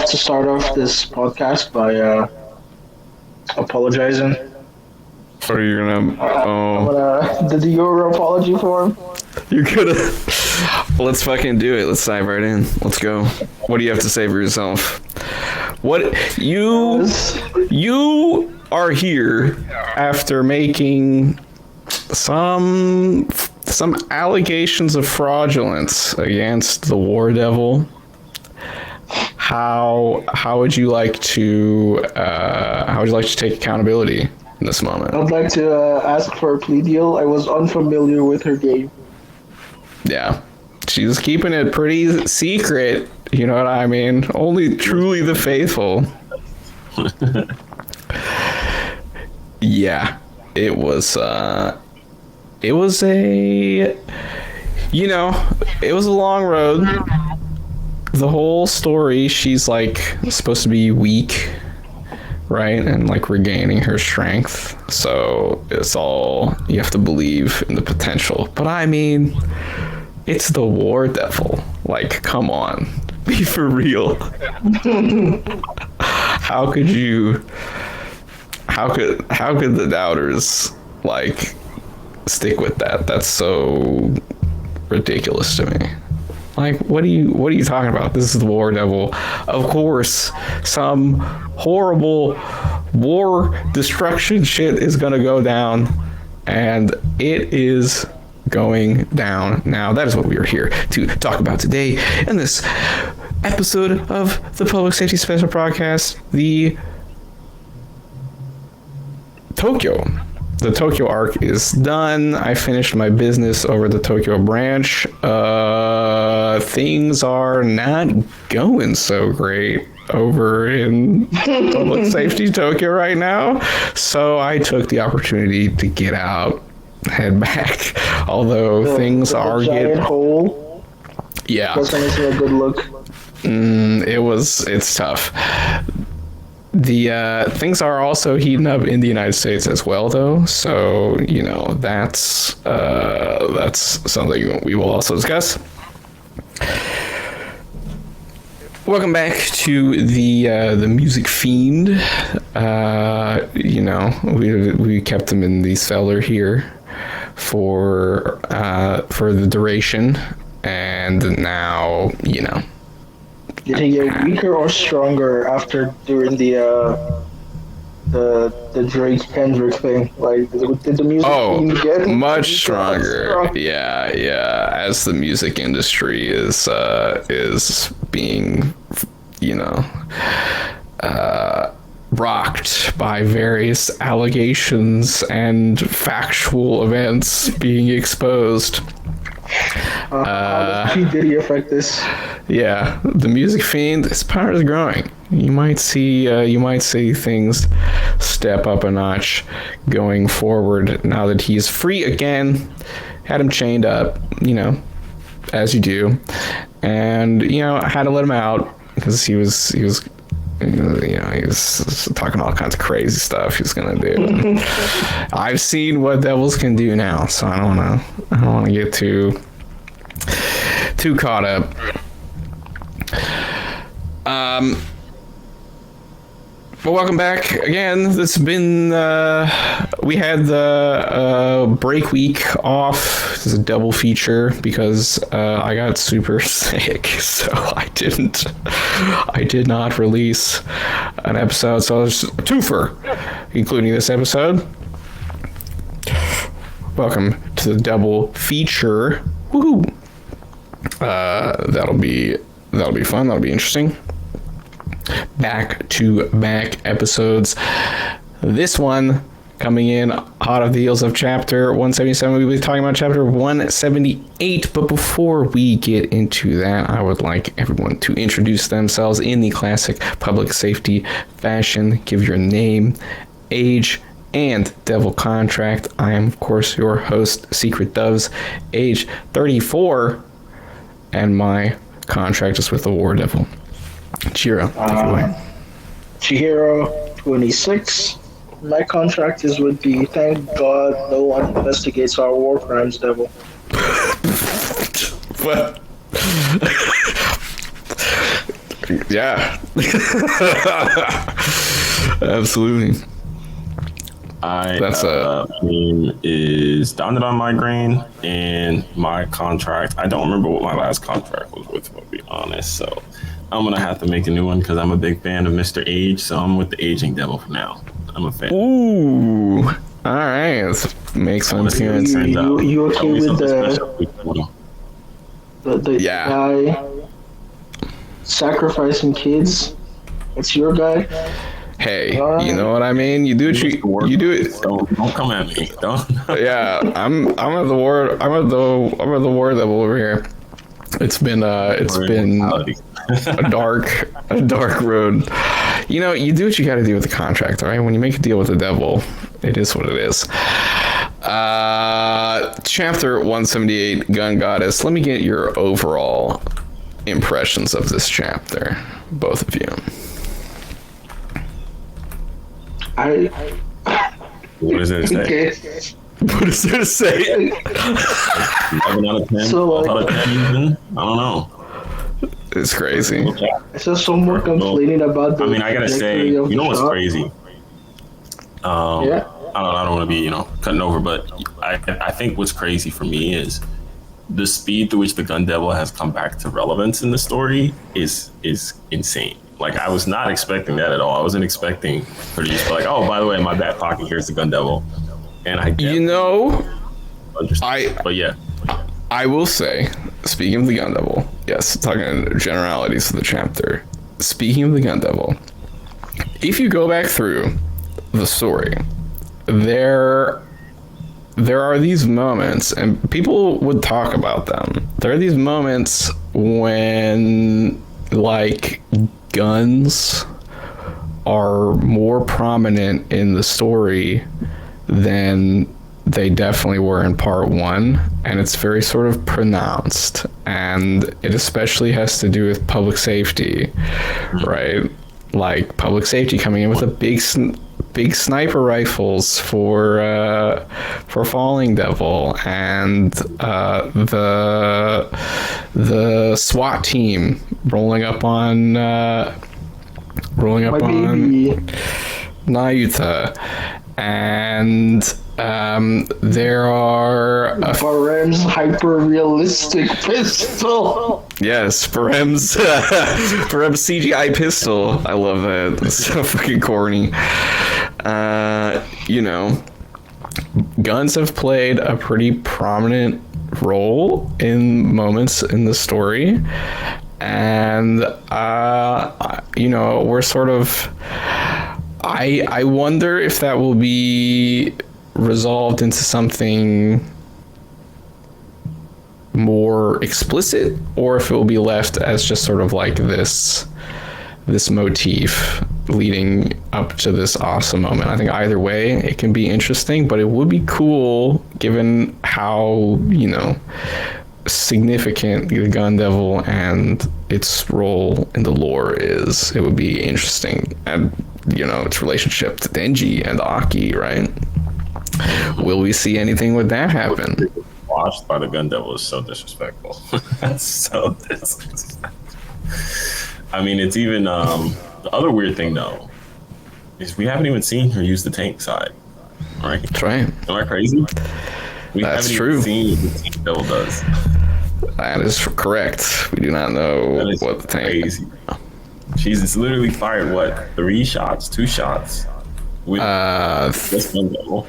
like to start off this podcast by apologizing. Or you're gonna? I'm gonna do the Yoru apology for him. You're gonna? Let's fucking do it. Let's dive right in. Let's go. What do you have to say for yourself? What you are here after making some allegations of fraudulence against the War Devil. How would you like to take accountability in this moment? I'd like to ask for a plea deal. I was unfamiliar with her game. Yeah, she's keeping it pretty secret. You know what I mean? Only truly the faithful. Yeah, it was a long road. The whole story, she's like supposed to be weak, right? And like regaining her strength. So it's all, you have to believe in the potential. But I mean, it's the War Devil. Like, come on. Be for real. How could the doubters like stick with that? That's so ridiculous to me. Like, what are you talking about? This is the War Devil. Of course, some horrible war destruction shit is gonna go down, and it is going down now. That is what we are here to talk about today in this episode of the Public Safety Special Podcast, the Tokyo arc is done. I finished my business over the Tokyo branch. Things are not going so great over in Public Safety Tokyo right now. So I took the opportunity to get out, head back. Although things are getting hole. Yeah. Wasn't a good look. It's tough. The things are also heating up in the United States as well, though. So that's something we will also discuss. Welcome back to the Music Fiend. We kept him in the cellar here for the duration, and now Did he get weaker or stronger during the Drake Kendrick thing? Like, did the music scene get much stronger? Yeah. As the music industry is being, rocked by various allegations and factual events being exposed. How does P. Diddy affect this? Yeah, the Music Fiend, his power is growing. You might see things step up a notch going forward now that he's free again. Had him chained up, as you do, and I had to let him out because he was talking all kinds of crazy stuff he was gonna do. I've seen what devils can do now, so I don't want to get too caught up. But welcome back again. This has been we had the break week off. This is a double feature because I got super sick, so I did not release an episode. So it's a twofer, including this episode. Welcome to the double feature. Woohoo! That'll be fun. That'll be interesting. Back-to-back episodes. This one coming in hot of the heels of chapter 177. We'll be talking about chapter 178. But before we get into that, I would like everyone to introduce themselves in the classic public safety fashion. Give your name, age, and devil contract. I am, of course, your host, Secret Doves, age 34, and my contract is with the War Devil. Chihiro, take it away. Chihiro, 26. My contract is with the Thank God No One Investigates Our War Crimes Devil. What? Yeah. Absolutely. That's team is Down on Migraine, and my contract. I don't remember what my last contract was with, to be honest. So I'm gonna have to make a new one because I'm a big fan of Mr. Age. So I'm with the Aging Devil for now. I'm a fan. Ooh. All right. Let's make some appearance. You okay with the guy sacrificing kids? It's your guy. Hey, you know what I mean? You do what you do it. Don't come at me. Don't. Yeah, I'm at the war. I'm at the war level over here. It's been a dark road. You know, you do what you got to do with the contract, all right? When you make a deal with the devil, it is what it is. Chapter 178, Gun Goddess. Let me get your overall impressions of this chapter, both of you. What does it say? Okay. What does it say? 11 out of 10. So, out of 10 even? I don't know. It's crazy. I saw someone complaining about the. I mean, I gotta say, you know what's crazy? Yeah. I don't want to be, cutting over, but I think what's crazy for me is the speed through which the Gun Devil has come back to relevance in the story is insane. Like, I was not expecting that at all. I wasn't expecting her to just be like, oh, by the way, in my back pocket, here's the Gun Devil. And I get but yeah. I will say, speaking of the Gun Devil, yes, talking in generalities of the chapter, speaking of the Gun Devil, if you go back through the story, there are these moments, and people would talk about them. There are these moments when, like, guns are more prominent in the story than they definitely were in part one, and it's very sort of pronounced, and it especially has to do with public safety, right? Like public safety coming in with a big sniper rifles for Falling Devil, and the SWAT team rolling up on Nayuta, and there are Barem's hyper-realistic pistol. Yes, Barem's CGI pistol. I love that. It's so fucking corny. Guns have played a pretty prominent role in moments in the story, and we're sort of. I wonder if that will be resolved into something more explicit, or if it will be left as just sort of like this motif leading up to this awesome moment. I think either way it can be interesting, but it would be cool given how significant the Gun Devil and its role in the lore is. It would be interesting, and its relationship to Denji and Aki, right? Will we see anything with that happen? Watched by the Gun Devil is so disrespectful. That's so disrespectful. I mean, it's even the other weird thing though is we haven't even seen her use the tank side. Right? That's right. Am I crazy? That's true. Seen what the tank devil does. That is correct. We do not know what the tank. Crazy. She's literally fired 2 shots with this Gun Devil.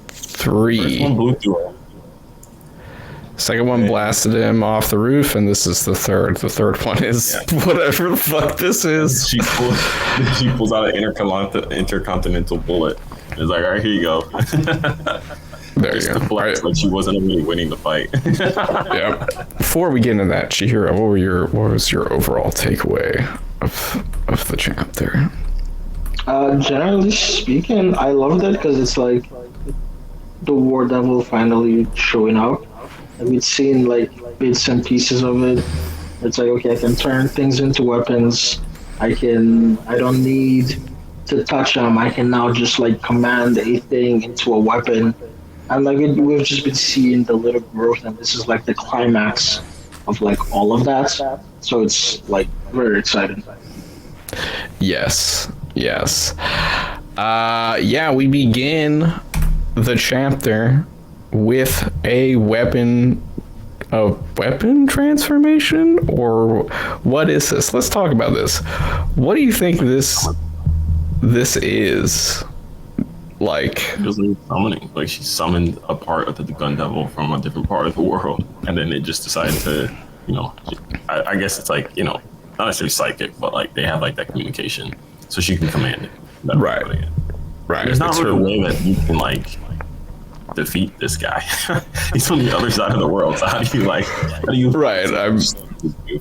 3. First one blew through her. Second one blasted him off the roof, and this is the third. The third one is whatever the fuck this is. She pulls out an intercontinental bullet. It's like, all right, here you go. There you go. Right. Like she wasn't really winning the fight. Yeah. Before we get into that, Chihiro, what was your overall takeaway of the chapter? Generally speaking, I loved it because it's like the War Devil finally showing up. And we'd seen like bits and pieces of it. It's like, okay, I can turn things into weapons. I don't need to touch them. I can now just like command a thing into a weapon. And like we've just been seeing the little growth, and this is like the climax of like all of that. So it's like very exciting. Yes. Yeah, we begin the chapter with a weapon transformation, or what is this? Let's talk about this. What do you think this is? Like, It was like summoning. Like she summoned a part of the gun devil from a different part of the world, and then it just decided to, I guess it's like, not necessarily psychic, but like they have like that communication, so she can command it. That's Right. really it. right? There's not it's really a her- way that you can like defeat this guy. He's on the other side of the world. So how do you Right, I'm-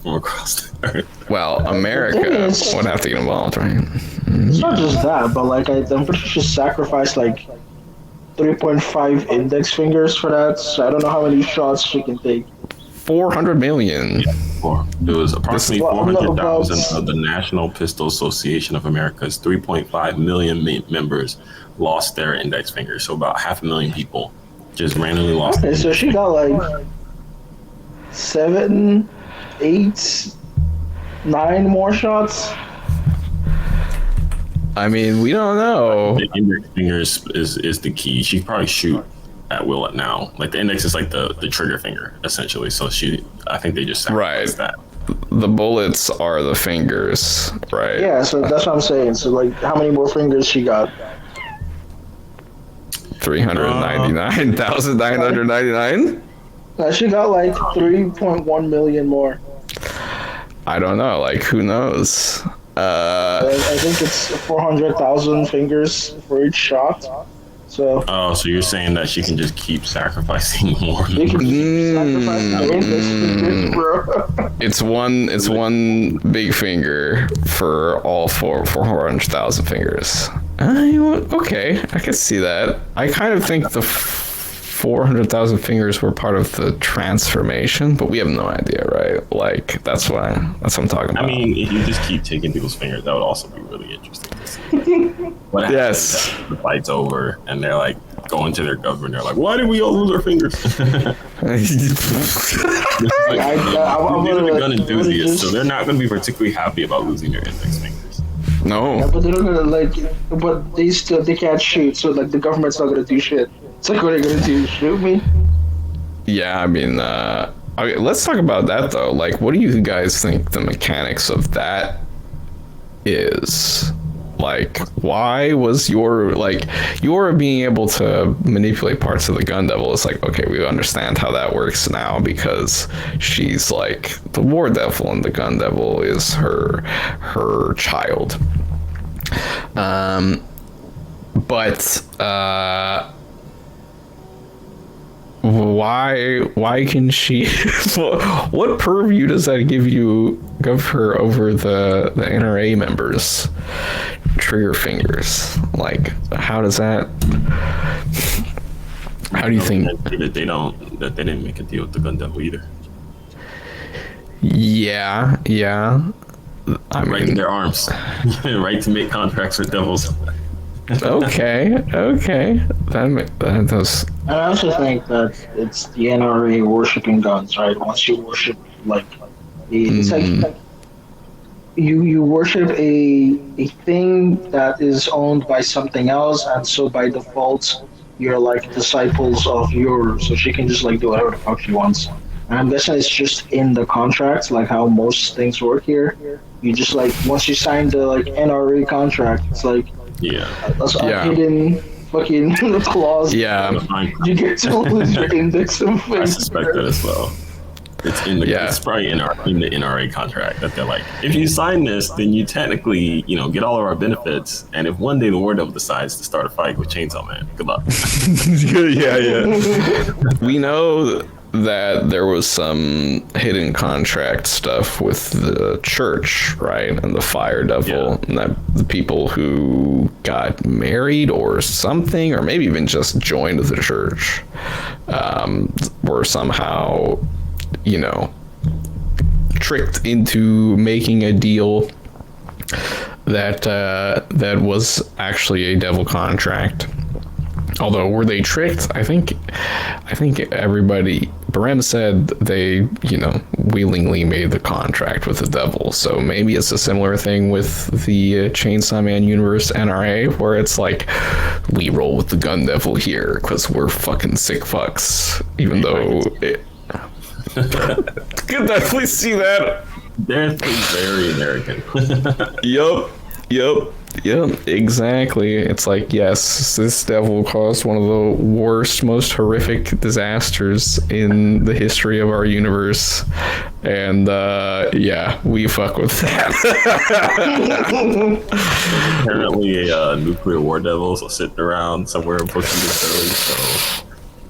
from across the earth? Well, America Yes. would have to get involved, right? It's not just that, but like I'm pretty sure she sacrificed like 3.5 index fingers for that. So I don't know how many shots she can take. 400 million. It was approximately Well, I'm not 400,000 about- of the National Pistol Association of America's 3.5 million members lost their index fingers. So about 500,000 people just randomly lost. Okay, so she got like 7, 8, 9 more shots. I mean, we don't know. The index fingers is the key. She could probably shoot at will at now. Like the index is like the trigger finger essentially. So I think they just sacrificed that. The bullets are the fingers, right? Yeah, so that's what I'm saying. So like, how many more fingers she got? 399,999. She got like 3.1 million more. I don't know. Like, who knows? I think it's 400,000 fingers for each shot. So Oh, so you're saying that she can just keep sacrificing more? you can sacrifice the index fingers, bro. It's one big finger for all 400,000 fingers. Okay, I can see that. I kind of think the 400,000 fingers were part of the transformation, but we have no idea, right? Like that's what I'm talking about. I mean, if you just keep taking people's fingers, that would also be really interesting to see. What happens Yes. if the fight's over and they're like going to their government, they're like, why did we all lose our fingers? I'm These are the gun gonna enthusiasts, so they're not going to be particularly happy about losing their index fingers. No. but they're not gonna but they can't shoot, so like the government's not gonna do shit. It's like, what are they gonna do? Shoot me? Yeah, I mean, okay, let's talk about that though. Like, what do you guys think the mechanics of that is? Like, why was your being able to manipulate parts of the gun devil? It's like, okay, we understand how that works now because she's like the war devil and the gun devil is her child. But why can she what purview does that give her over the NRA members trigger fingers? Like, how do you think That they didn't make a deal with the gun devil either. yeah I Right to mean, their arms. Right to make contracts with devils. okay that does. And I also think that it's the NRA worshiping guns, right? Once you worship, like, it's like you worship a thing that is owned by something else, and so by default, you're like disciples of Yoru, so she can just like do whatever the fuck she wants. And I'm guessing it's just in the contract, like how most things work here. You just like once you sign the like NRA contract, it's like Yeah. that's a Yeah. hidden fucking clause. Yeah, You get to lose your index and I finger. suspect that as well. It's in the Yeah. it's probably in the NRA contract that they're like, if you sign this, then you technically, get all of our benefits. And if one day the War Devil decides to start a fight with Chainsaw Man, good luck. yeah. We know that there was some hidden contract stuff with the church, right? And the Fire Devil, and that the people who got married or something, or maybe even just joined the church, were somehow, tricked into making a deal that was actually a devil contract. Although, were they tricked? I think everybody. Barem said they, willingly made the contract with the devil. So maybe it's a similar thing with the Chainsaw Man universe NRA, where it's like, we roll with the gun devil here because we're fucking sick fucks. Even though, could definitely see that. They're very American. Yep, exactly. It's like, yes, this devil caused one of the worst, most horrific disasters in the history of our universe. And, yeah, we fuck with that. Apparently a nuclear war devil sitting around somewhere in Pochita, Philly, so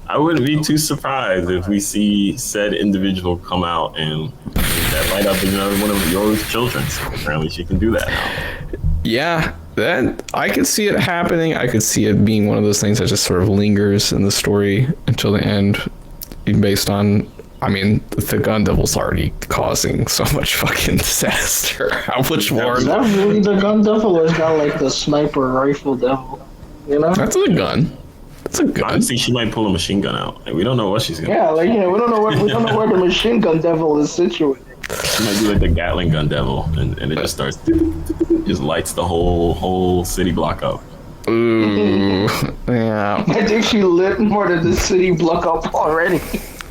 I wouldn't be too surprised if we see said individual come out and that might have been another one of Yoru's children. So apparently she can do that now. Yeah, that I could see it happening. I could see it being one of those things that just sort of lingers in the story until the end, based on, the gun devil's already causing so much fucking disaster. How much more? Is that really the gun devil, or is that like the sniper rifle devil? That's a gun. That's a gun. Honestly, she might pull a machine gun out. Like, we don't know what she's gonna. Yeah, we don't know where the machine gun devil is situated. She might be like the Gatling gun devil, and it just starts, just lights the whole city block up. Ooh, yeah. I think she lit more than the city block up already.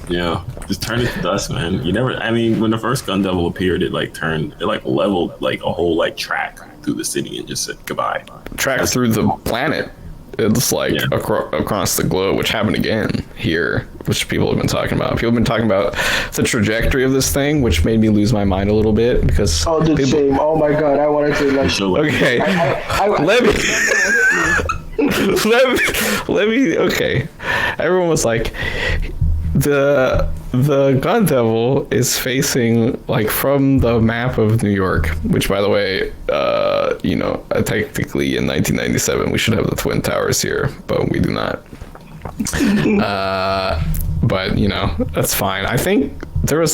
Yeah, just turn it to dust, man. You never. When the first gun devil appeared, it leveled like a whole track through the city and just said goodbye. Track through the planet. It's like across the globe, which happened again here, which people have been talking about. People have been talking about the trajectory of this thing, which made me lose my mind a little bit because. Same. Oh my god, I wanted to Okay, let me. Okay, everyone was like, the gun devil is facing from the map of New York, which, by the way, technically in 1997 we should have the Twin Towers here, but we do not. But that's fine. I think there was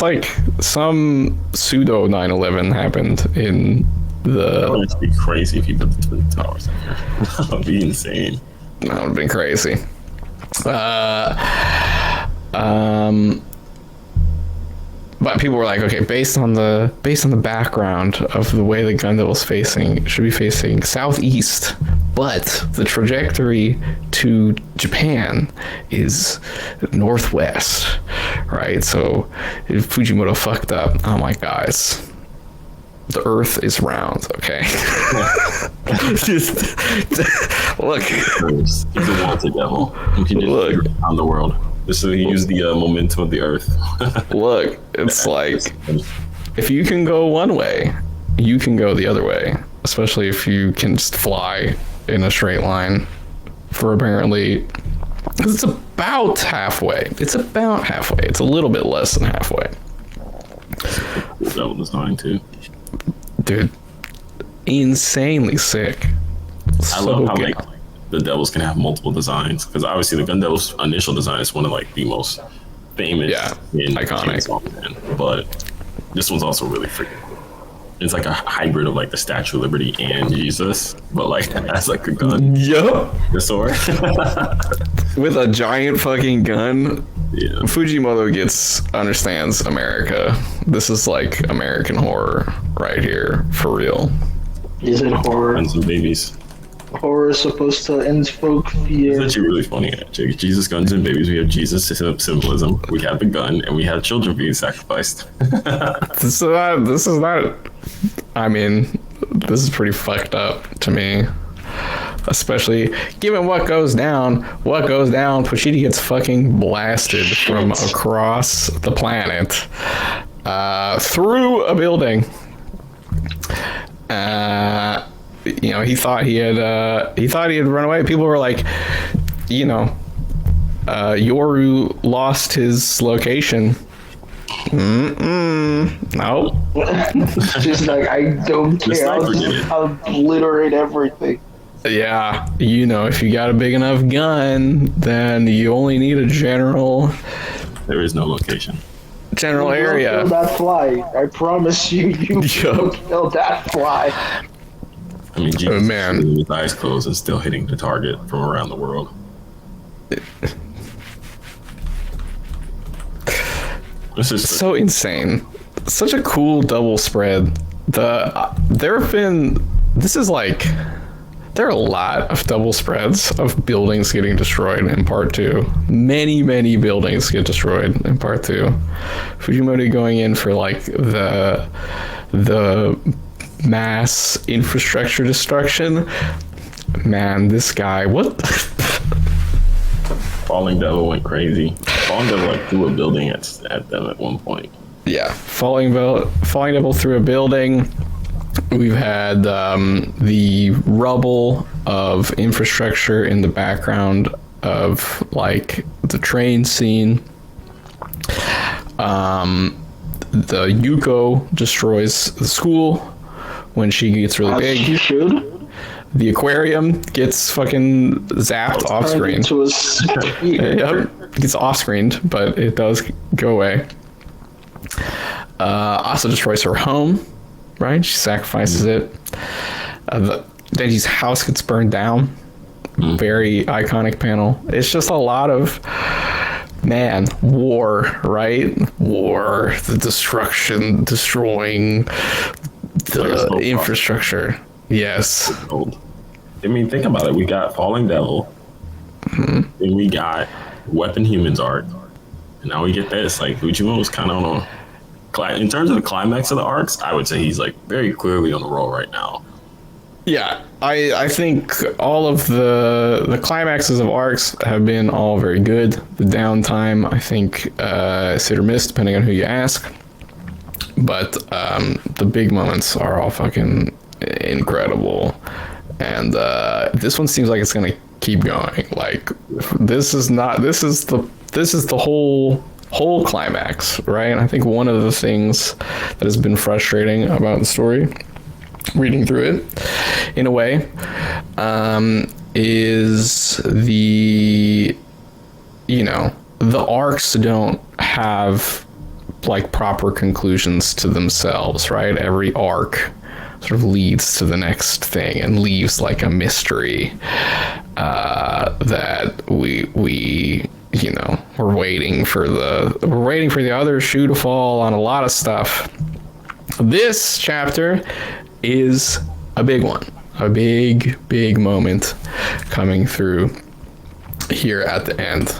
some pseudo 9/11 happened in the. That would be crazy if you put the Twin Towers in here. That would be insane. That would have been crazy. But people were like, okay, based on the background of the way the gun devil's facing, it should be facing southeast, but the trajectory to Japan is northwest, right? So if Fujimoto fucked up, I'm like, guys, the Earth is round, okay? Just look. He's a wanted devil. He can just look around the world. So he used the momentum of the Earth. Look, it's like, if you can go one way, you can go the other way. Especially if you can just fly in a straight line for apparently... Because it's about halfway. It's a little bit less than halfway. Devil design, too. Dude, insanely sick. I love how the devils can have multiple designs, because obviously the gun devil's initial design is one of the most famous, iconic. But this one's also really freaking cool. It's like a hybrid of the Statue of Liberty and Jesus, but as a gun. Yup. The sword with a giant fucking gun. Yeah. Fujimoto understands America. This is American horror right here, for real. Is it horror? And some babies. Horror is supposed to invoke fear. It's actually really funny. Actually. Jesus, guns, and babies. We have Jesus symbolism. We have the gun, and we have children being sacrificed. This is not. This is pretty fucked up to me. Especially given what goes down. Pochita gets fucking blasted from across the planet through a building. He thought he had run away. People were like, Yoru lost his location. Nope. Just I don't care. I'll obliterate everything. Yeah, if you got a big enough gun, then you only need a general. There is no location. General area. Kill that fly. I promise you, will kill that fly. Jesus with his eyes closed and still hitting the target from around the world. This is so insane. Such a cool double spread. There are a lot of double spreads of buildings getting destroyed in part 2. Many buildings get destroyed in part 2. Fujimori going in for like the mass infrastructure destruction. Man, this guy, what? Falling Devil went crazy. Falling Devil like threw a building at them at one point. Yeah, Falling Devil through a building. We've had the rubble of infrastructure in the background of like the train scene. The Yuko destroys the school when she gets really big. She should. The aquarium gets fucking zapped off screen. Yep, it gets off screened, but it does go away. Asa destroys her home, right? She sacrifices it. Denji's house gets burned down. Very iconic panel. It's just a lot of, man, war, right? War, the destruction, destroying the infrastructure. Yes. I mean, think about it. We got Falling Devil, then we got Weapon Humans art, and now we get this. Like, Ujima was kind of on a, in terms of the climax of the arcs, I would say he's like very clearly on the roll right now. Yeah, I think all of the climaxes of arcs have been all very good. The downtime, I think, hit or miss, depending on who you ask. But the big moments are all fucking incredible, and this one seems like it's gonna keep going. Like, this is the whole climax, right? I think one of the things that has been frustrating about the story, reading through it in a way, is the arcs don't have like proper conclusions to themselves, right? Every arc sort of leads to the next thing and leaves like a mystery that we're waiting for the other shoe to fall on a lot of stuff. This chapter is a big one, a big moment coming through here at the end.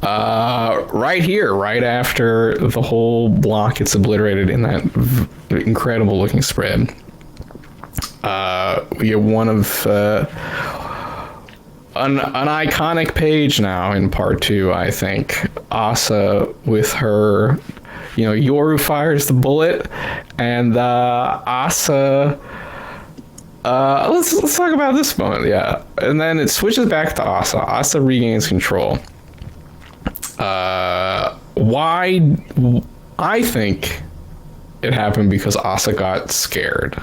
Right after the whole block gets obliterated in that incredible looking spread, we get one of an iconic page now in part 2, I think. Asa with her, Yoru fires the bullet, and Asa, let's talk about this moment, yeah. And then it switches back to Asa. Asa regains control. Why? I think it happened because Asa got scared.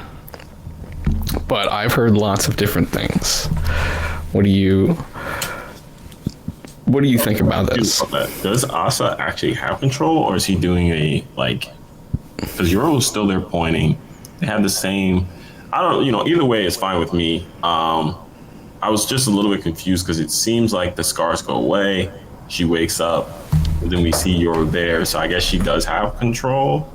But I've heard lots of different things. What do you think about this? Does Asa actually have control, or is he doing because Yoru's still there pointing. They have the same, either way it's fine with me. I was just a little bit confused because it seems like the scars go away. She wakes up, and then we see Yoru there, so I guess she does have control.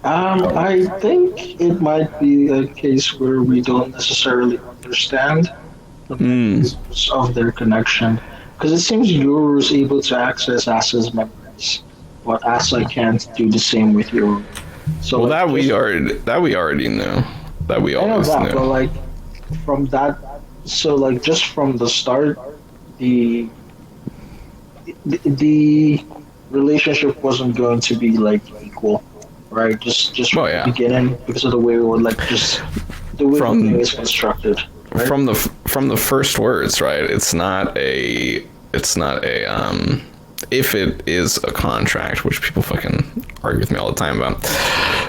I think it might be a case where we don't necessarily understand the mechanisms of their connection, because it seems Yoru is able to access Asa's memories, but Asa can't do the same with Yoru. So we already know. That we always knew. But like from that, so like just from the start, the relationship wasn't going to be like equal, right? Just from the beginning, because of the way the way the thing is constructed. Right? From the first words, right? It's not a if it is a contract, which people fucking argue with me all the time about,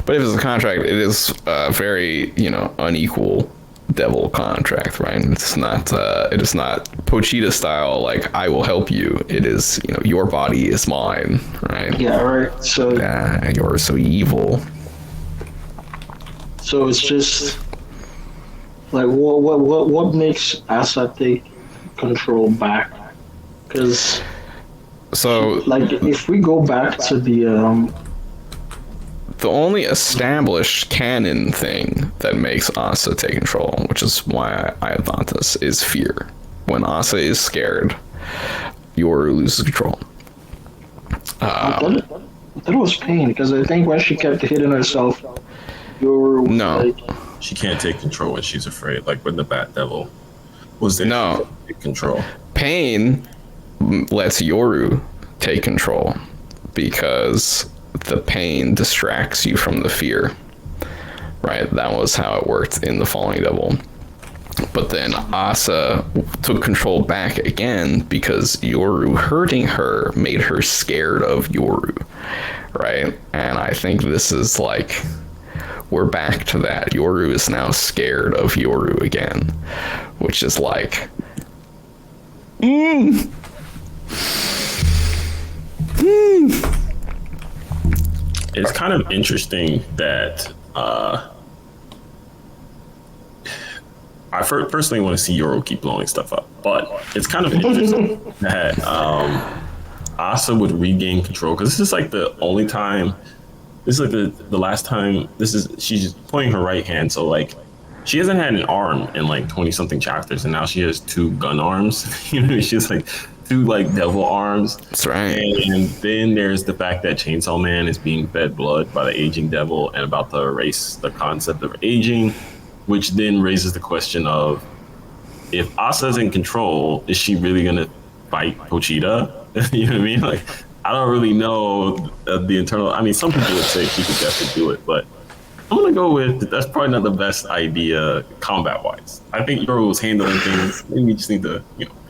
but if it's a contract, it is a very unequal devil contract, right? It is not Pochita style, like I will help you. It is your body is mine, right? Yeah, right. So you're so evil. So it's just like what makes Asa take control back Because, So like, if we go back to the only established canon thing that makes Asa take control, which is why I thought this, is fear. When Asa is scared, Yoru loses control. I thought it was pain, because I think when she kept hitting herself, Yoru was No. like, She can't take control when she's afraid. Like when the Bat Devil was there, No. she couldn't take control. Pain lets Yoru take control because the pain distracts you from the fear. Right? That was how it worked in The Falling Devil. But then Asa took control back again because Yoru hurting her made her scared of Yoru. Right? And I think this is like, we're back to that. Yoru is now scared of Yoru again, which is like, It's kind of interesting that I personally want to see Yoru keep blowing stuff up, but it's kind of interesting that Asa would regain control, because this is like the only time. This is like the last time. She's pointing her right hand, so like she hasn't had an arm in like 20 something chapters, and now she has two gun arms. She has like two like devil arms. that's right. And then there's the fact that Chainsaw Man is being fed blood by the aging devil and about to erase the concept of aging, which then raises the question of, if Asa's in control, is she really gonna fight Pochita? You know what I mean? Like, I don't really know the internal. I mean, some people would say she could definitely do it, but I'm gonna go with that's probably not the best idea combat wise. I think Yoru was handling things. Maybe we just need to,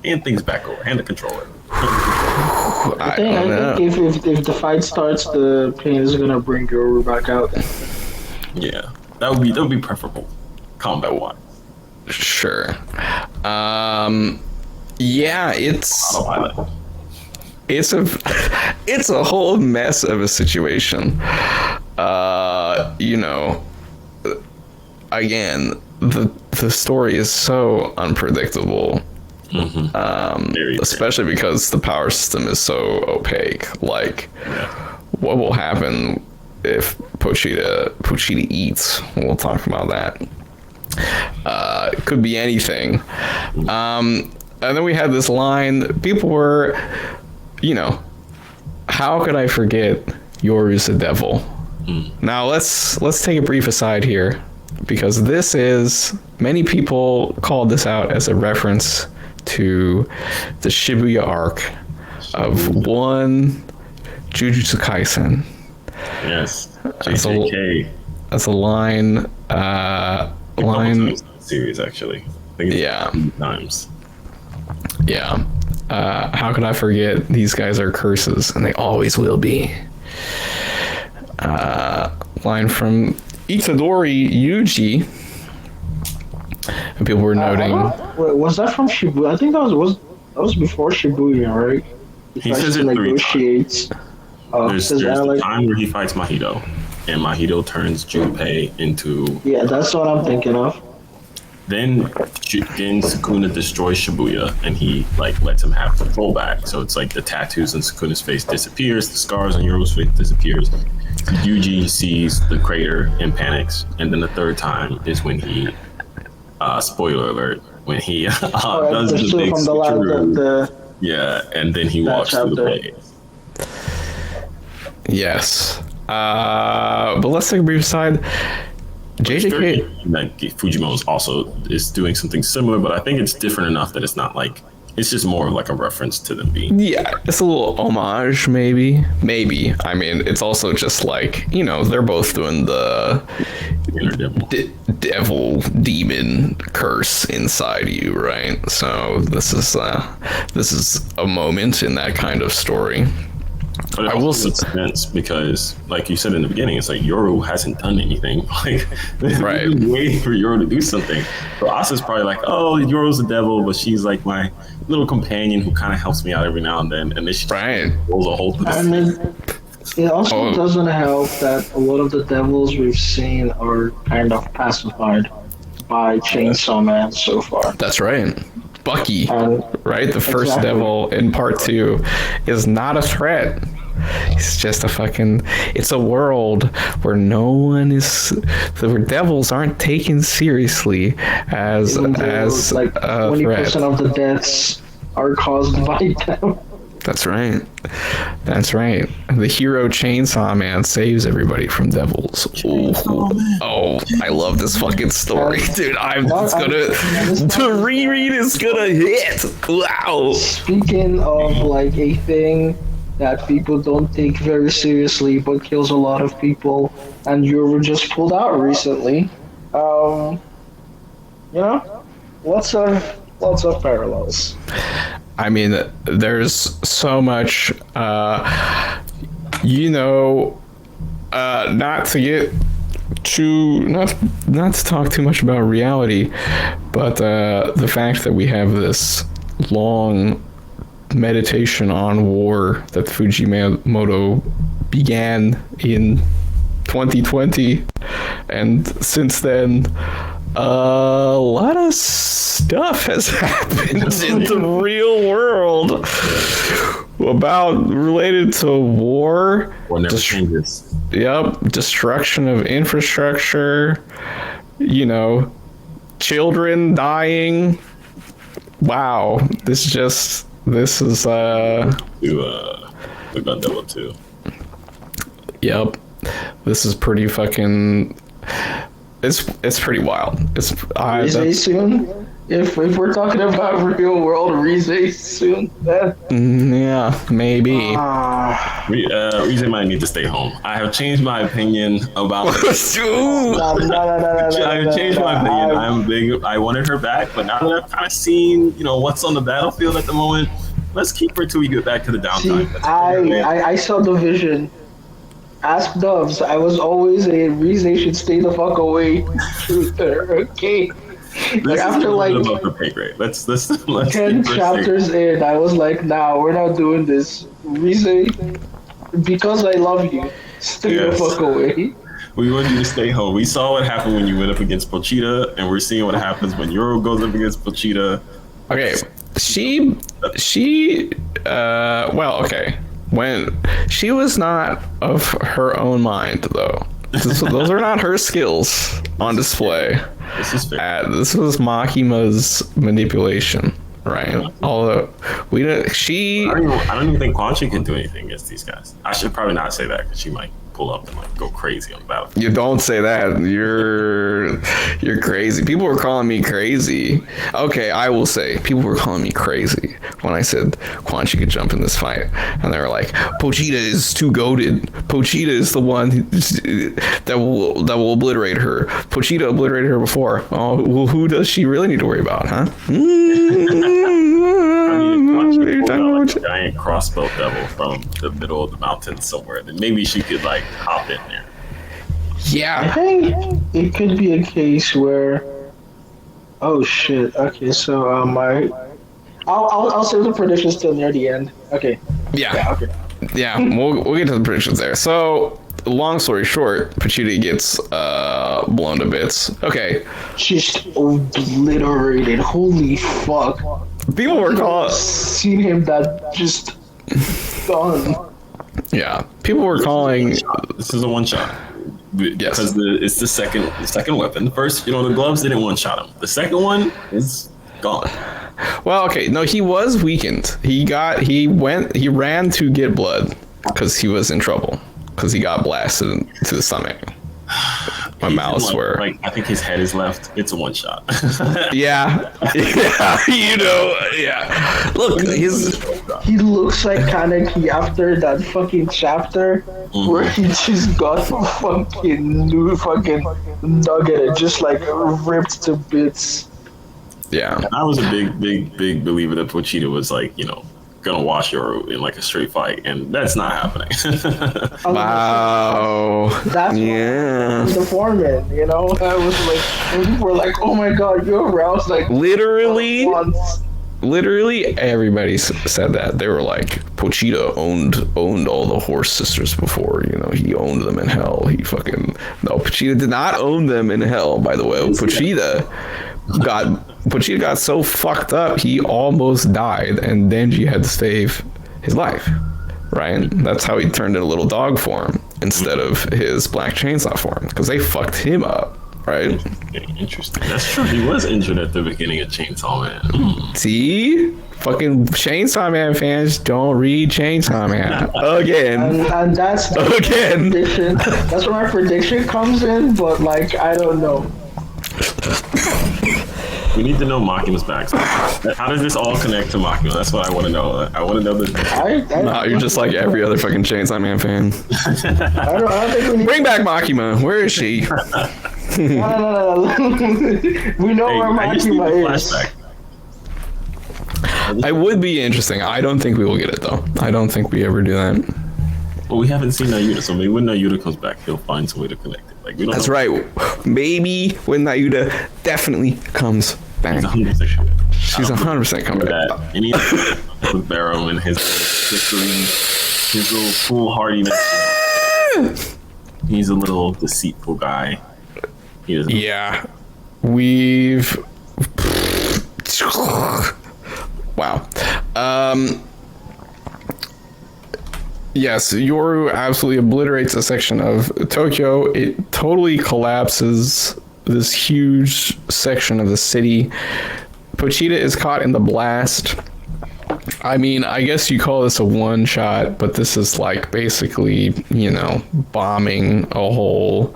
hand things back over, hand the controller. I think if the fight starts, the pain is gonna bring Yoru back out. Yeah, that would be preferable combat wise. Sure. Yeah, it's Autopilot. it's a whole mess of a situation. Again, the story is so unpredictable. Especially because the power system is so opaque. Like, what will happen if Pochita eats? We'll talk about that. It could be anything. And then we had this line. People were, how could I forget Yoru's the devil? Now let's take a brief aside here, because this is, many people called this out as a reference to the Shibuya arc of one Jujutsu Kaisen. Yes, JJK. That's a line. Series actually. I think it's times. Yeah. How could I forget? These guys are curses, and they always will be. Line from Itadori Yuji. And people were noting. Wait, was that from Shibuya? I think that was before Shibuya, right? He says it 3 times. There's the time where he fights Mahito, and Mahito turns Junpei into. Yeah, that's what I'm thinking of. Then Sukuna destroys Shibuya, and he lets him have control back. So it's like the tattoos on Sukuna's face disappears, the scars on Yoru's face disappears. Yuji sees the crater and panics, and then the third time is when he, spoiler alert, when he does the big switcheroo. Yeah, and then he walks through the place. Yes. But let's take a brief aside. JJK. That Fujimo's also is doing something similar, but I think it's different enough that it's not it's just more of a reference to them being. Yeah, it's a little homage, maybe. Maybe. I mean, it's also just they're both doing the devil demon curse inside you, right? So this is a moment in that kind of story. But it also makes sense because, like you said in the beginning, it's like Yoru hasn't done anything. Right. Waiting for Yoru to do something. So Asa's probably like, oh, Yoru's the devil, but she's like my little companion who kind of helps me out every now and then. And then she rolls a hole through the mean, it also doesn't help that a lot of the devils we've seen are kind of pacified by Chainsaw Man so far. That's right. Bucky, And right? The first exactly. devil in part 2 is not a threat. He's just a fucking. It's a world where no one is. The devils aren't taken seriously as Even though, like a 20% threat. of the deaths are caused by them. That's right. That's right. The hero Chainsaw Man saves everybody from devils. Oh, I love this fucking story, dude. It's gonna. To reread is gonna hit. Wow. Speaking of like a thing that people don't take very seriously but kills a lot of people, and Yoru just pulled out recently. Um, you know, lots of parallels. I mean, there's so much, you know, not to get too, not to talk too much about reality, but the fact that we have this long meditation on war that Fujimoto began in 2020, and since then a lot of stuff has happened in the real world about related to war. Or never changes. Yep, destruction of infrastructure, you know, children dying. Wow, this is To the Gun Devil too. yep, this is pretty fucking. It's pretty wild. Rize soon. If we're talking about real world Rize soon, then Yeah, maybe. Rize might need to stay home. I have changed my opinion about. Ooh. I have changed my opinion. I'm big. I wanted her back, but now that I've kind of seen, what's on the battlefield at the moment, let's keep her till we get back to the downtime. See, I saw the vision. Ask Doves. I was always a reason should stay the fuck away. Okay. Like after like let's 10 chapters in, I was like, nah, we're not doing this. Reason, because I love you, stay the fuck away. We want you to stay home. We saw what happened when you went up against Pochita, and we're seeing what happens when Yoru goes up against Pochita. Okay, well, okay. When she was not of her own mind, though. Those are not her skills on display. This is fair. This was Makima's manipulation, right? Although we don't, I don't even think Quan Chi can do anything against these guys. I should probably not say that because she might pull up and like go crazy on the battlefield. You don't say that. You're crazy. People were calling me crazy. Okay, I will say people were calling me crazy when I said Quan Chi could jump in this fight, and they were like, "Pochita is too goated. Pochita is the one that will obliterate her. Pochita obliterated her before. Oh, well, who does she really need to worry about, huh?" Like a giant crossbow devil from the middle of the mountain somewhere. Then maybe she could like hop in there. I Yeah. think it could be a case where. Oh shit. Okay, so I'll save the predictions till near the end. Okay. Yeah. Okay. Yeah. We'll get to the predictions there. So, long story short, Pochita gets blown to bits. Okay. Just obliterated. Holy fuck. People were calling. Seen him that just done. Yeah. People were calling. This is a one shot. Yes. Because it's the second weapon. The first, the gloves didn't one shot him. The second one is gone. Well, okay. No, he was weakened. He ran to get blood because he was in trouble because he got blasted to the stomach. My mouse were. Like, I think his head is left. It's a one shot. Yeah. Yeah. Look, He looks like Kaneki after that fucking chapter where he just got fucking new fucking nugget and just like ripped to bits. yeah. And I was a big believer that Pochita was like, gonna wash Yoru in like a straight fight, and that's not happening. Wow. That's Yeah. the foreman, I was like, and people were like, oh my god, you're I was like, Literally everybody said that. They were like, Pochita owned all the horse sisters before. He owned them in hell. No, Pochita did not own them in hell. By the way, Pochita got so fucked up he almost died, and Denji had to save his life. Right? That's how he turned into little dog form instead of his black chainsaw form, because they fucked him up. Right? Interesting. That's true. He was injured at the beginning of Chainsaw Man. See? Fucking Chainsaw Man fans don't read Chainsaw Man. Again. And that's Again. prediction. That's where my prediction comes in, but like I don't know. We need to know Makima's backstory. How does this all connect to Makima? That's what I want to know. I want to know this. No, you're just like every other fucking Chainsaw Man fan. I don't think we need. Bring back Makima. Where is she? No. We know where I just need Makima the is. flashback. I would be interesting. I don't think we will get it though. I don't think we ever do that. Well, we haven't seen Nayuta, so maybe when Nayuta comes back, he'll find some way to connect it. Like we don't. That's know. right. Maybe when Nayuta definitely comes back. He's 100%. She's 100% coming back. That. And he's with Barrow and his history, his little foolhardiness. He's a little deceitful guy. He doesn't. Yeah. We've. Wow. Yes, Yoru absolutely obliterates a section of Tokyo. It totally collapses this huge section of the city. Pochita is caught in the blast. I mean, I guess you call this a one shot, but this is like basically, you know, bombing a whole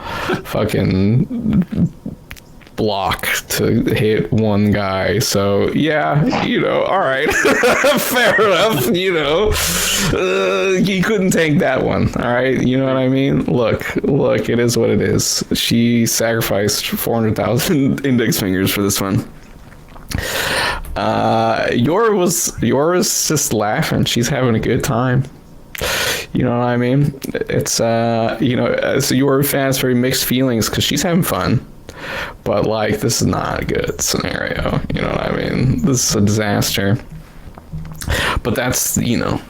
fucking block to hit one guy. So yeah, you know, all right. Fair enough, you know. He couldn't take that one, all right? You know what I mean? Look, it is what it is. She sacrificed 400,000 index fingers for this one. Yoru was just laughing. She's having a good time. You know what I mean? It's you know, as a Yoru fan, it's very mixed feelings because she's having fun. But like, this is not a good scenario. You know what I mean? This is a disaster. But that's, you know,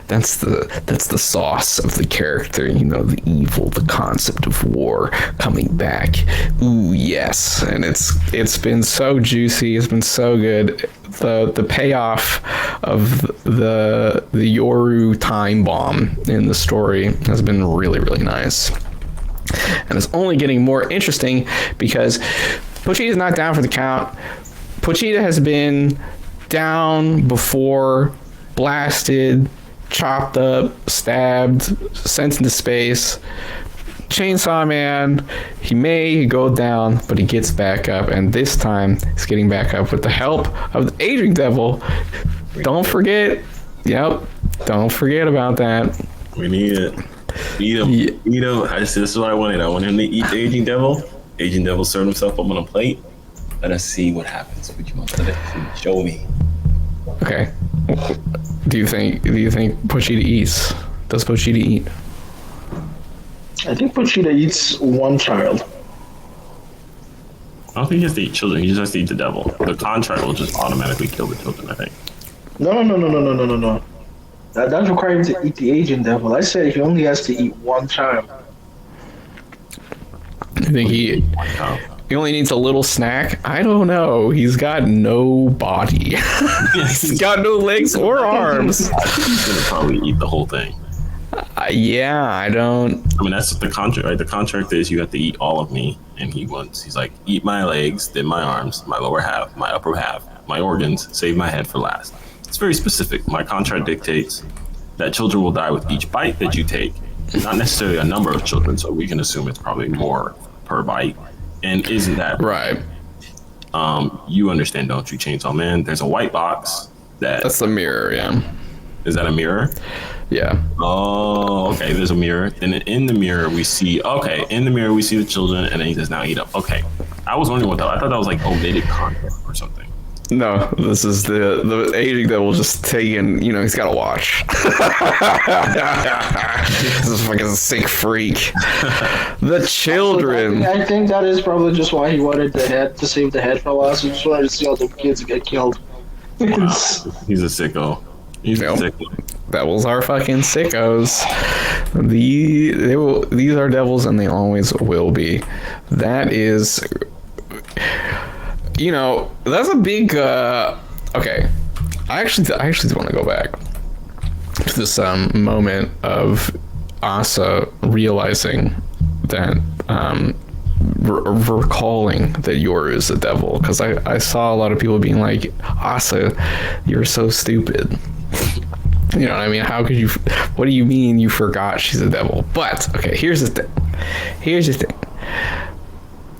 that's the sauce of the character. You know, the evil, the concept of war coming back. Ooh, yes. And it's been so juicy. It's been so good. The payoff of the Yoru time bomb in the story has been really, really nice. And it's only getting more interesting because Pochita is not down for the count. Pochita has been down before, blasted, chopped up, stabbed, sent into space. Chainsaw Man, he may go down, but he gets back up, and this time he's getting back up with the help of the aging devil. Don't forget. Yep. Don't forget about that. We need it. Eat him. Yeah. Eat him. This is what I wanted. I want him to eat the aging devil. Aging devil served himself up on a plate. Let us see what happens. What you want to show me? Okay. Do you think Pochita eats? Does Pochita eat? I think Pochita eats one child. I don't think he has to eat children. He just has to eat the devil. The contract will just automatically kill the children, I think. No. That's required to eat the aging devil. I said he only has to eat one child. I think he only needs a little snack. I don't know. He's got no body. He's got no legs or arms. I think he's gonna probably eat the whole thing. Yeah, I don't. I mean, that's the contract, right? The contract is you have to eat all of me, and he's like, eat my legs, then my arms, my lower half, my upper half, my organs, save my head for last. It's very specific. My contract dictates that children will die with each bite that you take. Not necessarily a number of children, so we can assume it's probably more per bite. And isn't that Right? You understand, don't you, Chainsaw Man? There's a white box That's the mirror. Yeah. Is that a mirror? Yeah. Oh, okay. There's a mirror. Then in the mirror we see the children, and then he says, "Now eat up." Okay. I was wondering what that. I thought that was like omitted content or something. No, this is the aging that will just take in. You know, he's got to watch. This is fucking sick freak. The children. I think that is probably just why he wanted the head to save the head for last. He just wanted to see all the kids get killed. Wow. He's a sicko. He's a sicko. Devils are fucking sickos. These are devils, and they always will be. That is. you know, that's a big. Okay, I actually want to go back to this moment of Asa realizing that, recalling that Yoru is the devil, because I saw a lot of people being like, Asa, you're so stupid. You know what I mean? How could you? What do you mean you forgot she's a devil? But okay, here's the thing.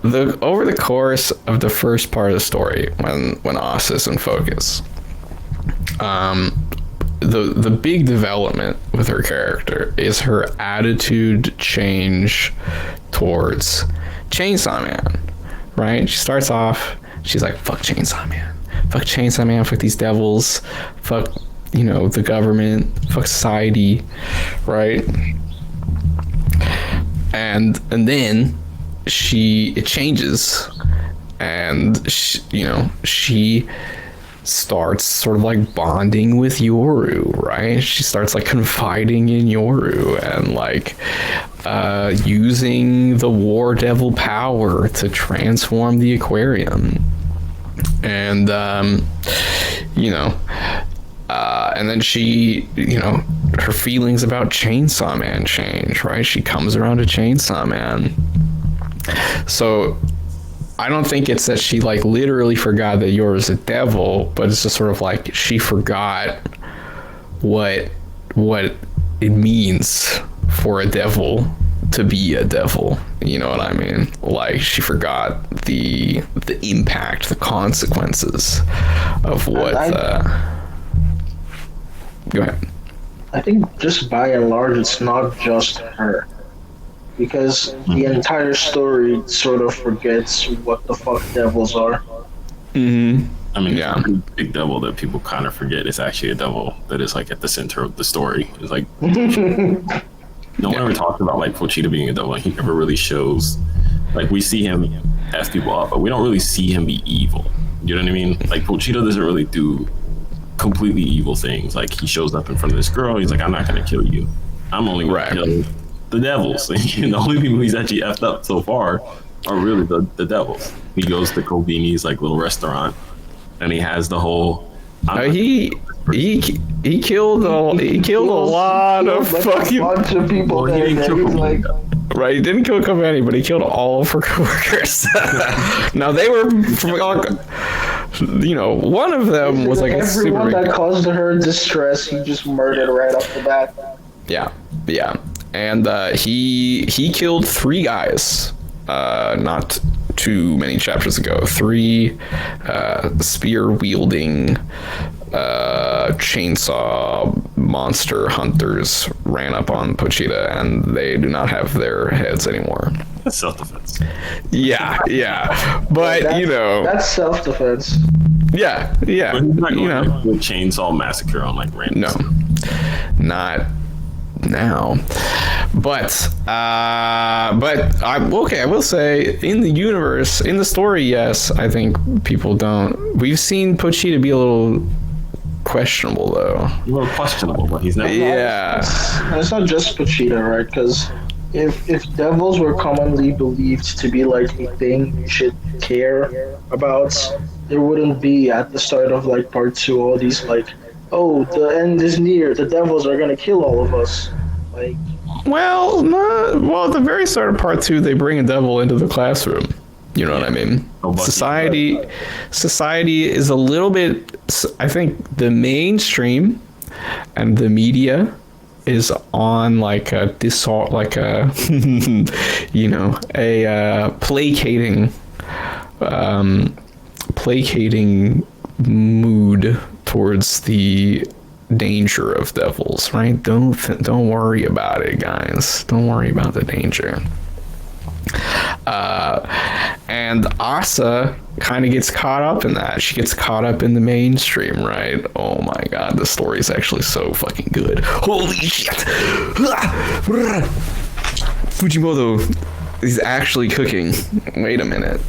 Over the course of the first part of the story, when Asa's in focus, the big development with her character is her attitude change towards Chainsaw Man, right? She starts off, she's like, fuck Chainsaw Man, fuck these devils, fuck, you know, the government, fuck society, right? And then it changes, and she starts sort of like bonding with Yoru, right? She starts like confiding in Yoru and like using the war devil power to transform the aquarium, and and then she, her feelings about Chainsaw Man change, right? She comes around to Chainsaw Man. So I don't think it's that she like literally forgot that Yoru's a devil, but it's just sort of like she forgot what it means for a devil to be a devil. You know what I mean? Like she forgot the impact, the consequences of what. Go ahead. I think just by and large, it's not just her. Because the entire story sort of forgets what the fuck devils are. Mm-hmm. I mean, yeah, the big devil that people kind of forget is actually a devil that is like at the center of the story. It's like no one ever talks about like Pochita being a devil. Like, he never really shows. Like, we see him F people up, but we don't really see him be evil. You know what I mean? Like, Pochita doesn't really do completely evil things. Like, he shows up in front of this girl. He's like, I'm not gonna kill you. I'm only gonna kill the devils. And the only people he's actually effed up so far are really the devils. He goes to Kobini's like little restaurant, and he has the whole. He killed a lot of fucking bunch of people. Well, he didn't kill like, right. He didn't kill Kobani, but he killed all of her coworkers. Now they were, one of them was like everyone that caused her distress. He just murdered right off the bat. Yeah. And he killed 3 guys not too many chapters ago. 3 spear-wielding chainsaw monster hunters ran up on Pochita, and they do not have their heads anymore. That's self-defense. Yeah. But, That's self-defense. Yeah. But he's not going like, with chainsaw massacre on, like, random No. Not now, but I will say, in the universe, in the story, yes, I think people don't. We've seen Pochita be a little questionable, though. A little questionable, but he's not. Yeah, it's not just Pochita, right? Because if devils were commonly believed to be like a thing you should care about, there wouldn't be at the start of like part 2 all these like, oh, the end is near, the devils are gonna kill all of us. Like, at the very start of part 2, they bring a devil into the classroom. You know what I mean? Society is a little bit. I think the mainstream and the media is on like a placating mood towards the danger of devils, right? Don't worry about it, guys. Don't worry about the danger. And Asa kind of gets caught up in that. She gets caught up in the mainstream, right? Oh my god, the story is actually so fucking good. Holy shit! Fujimoto is actually cooking. Wait a minute.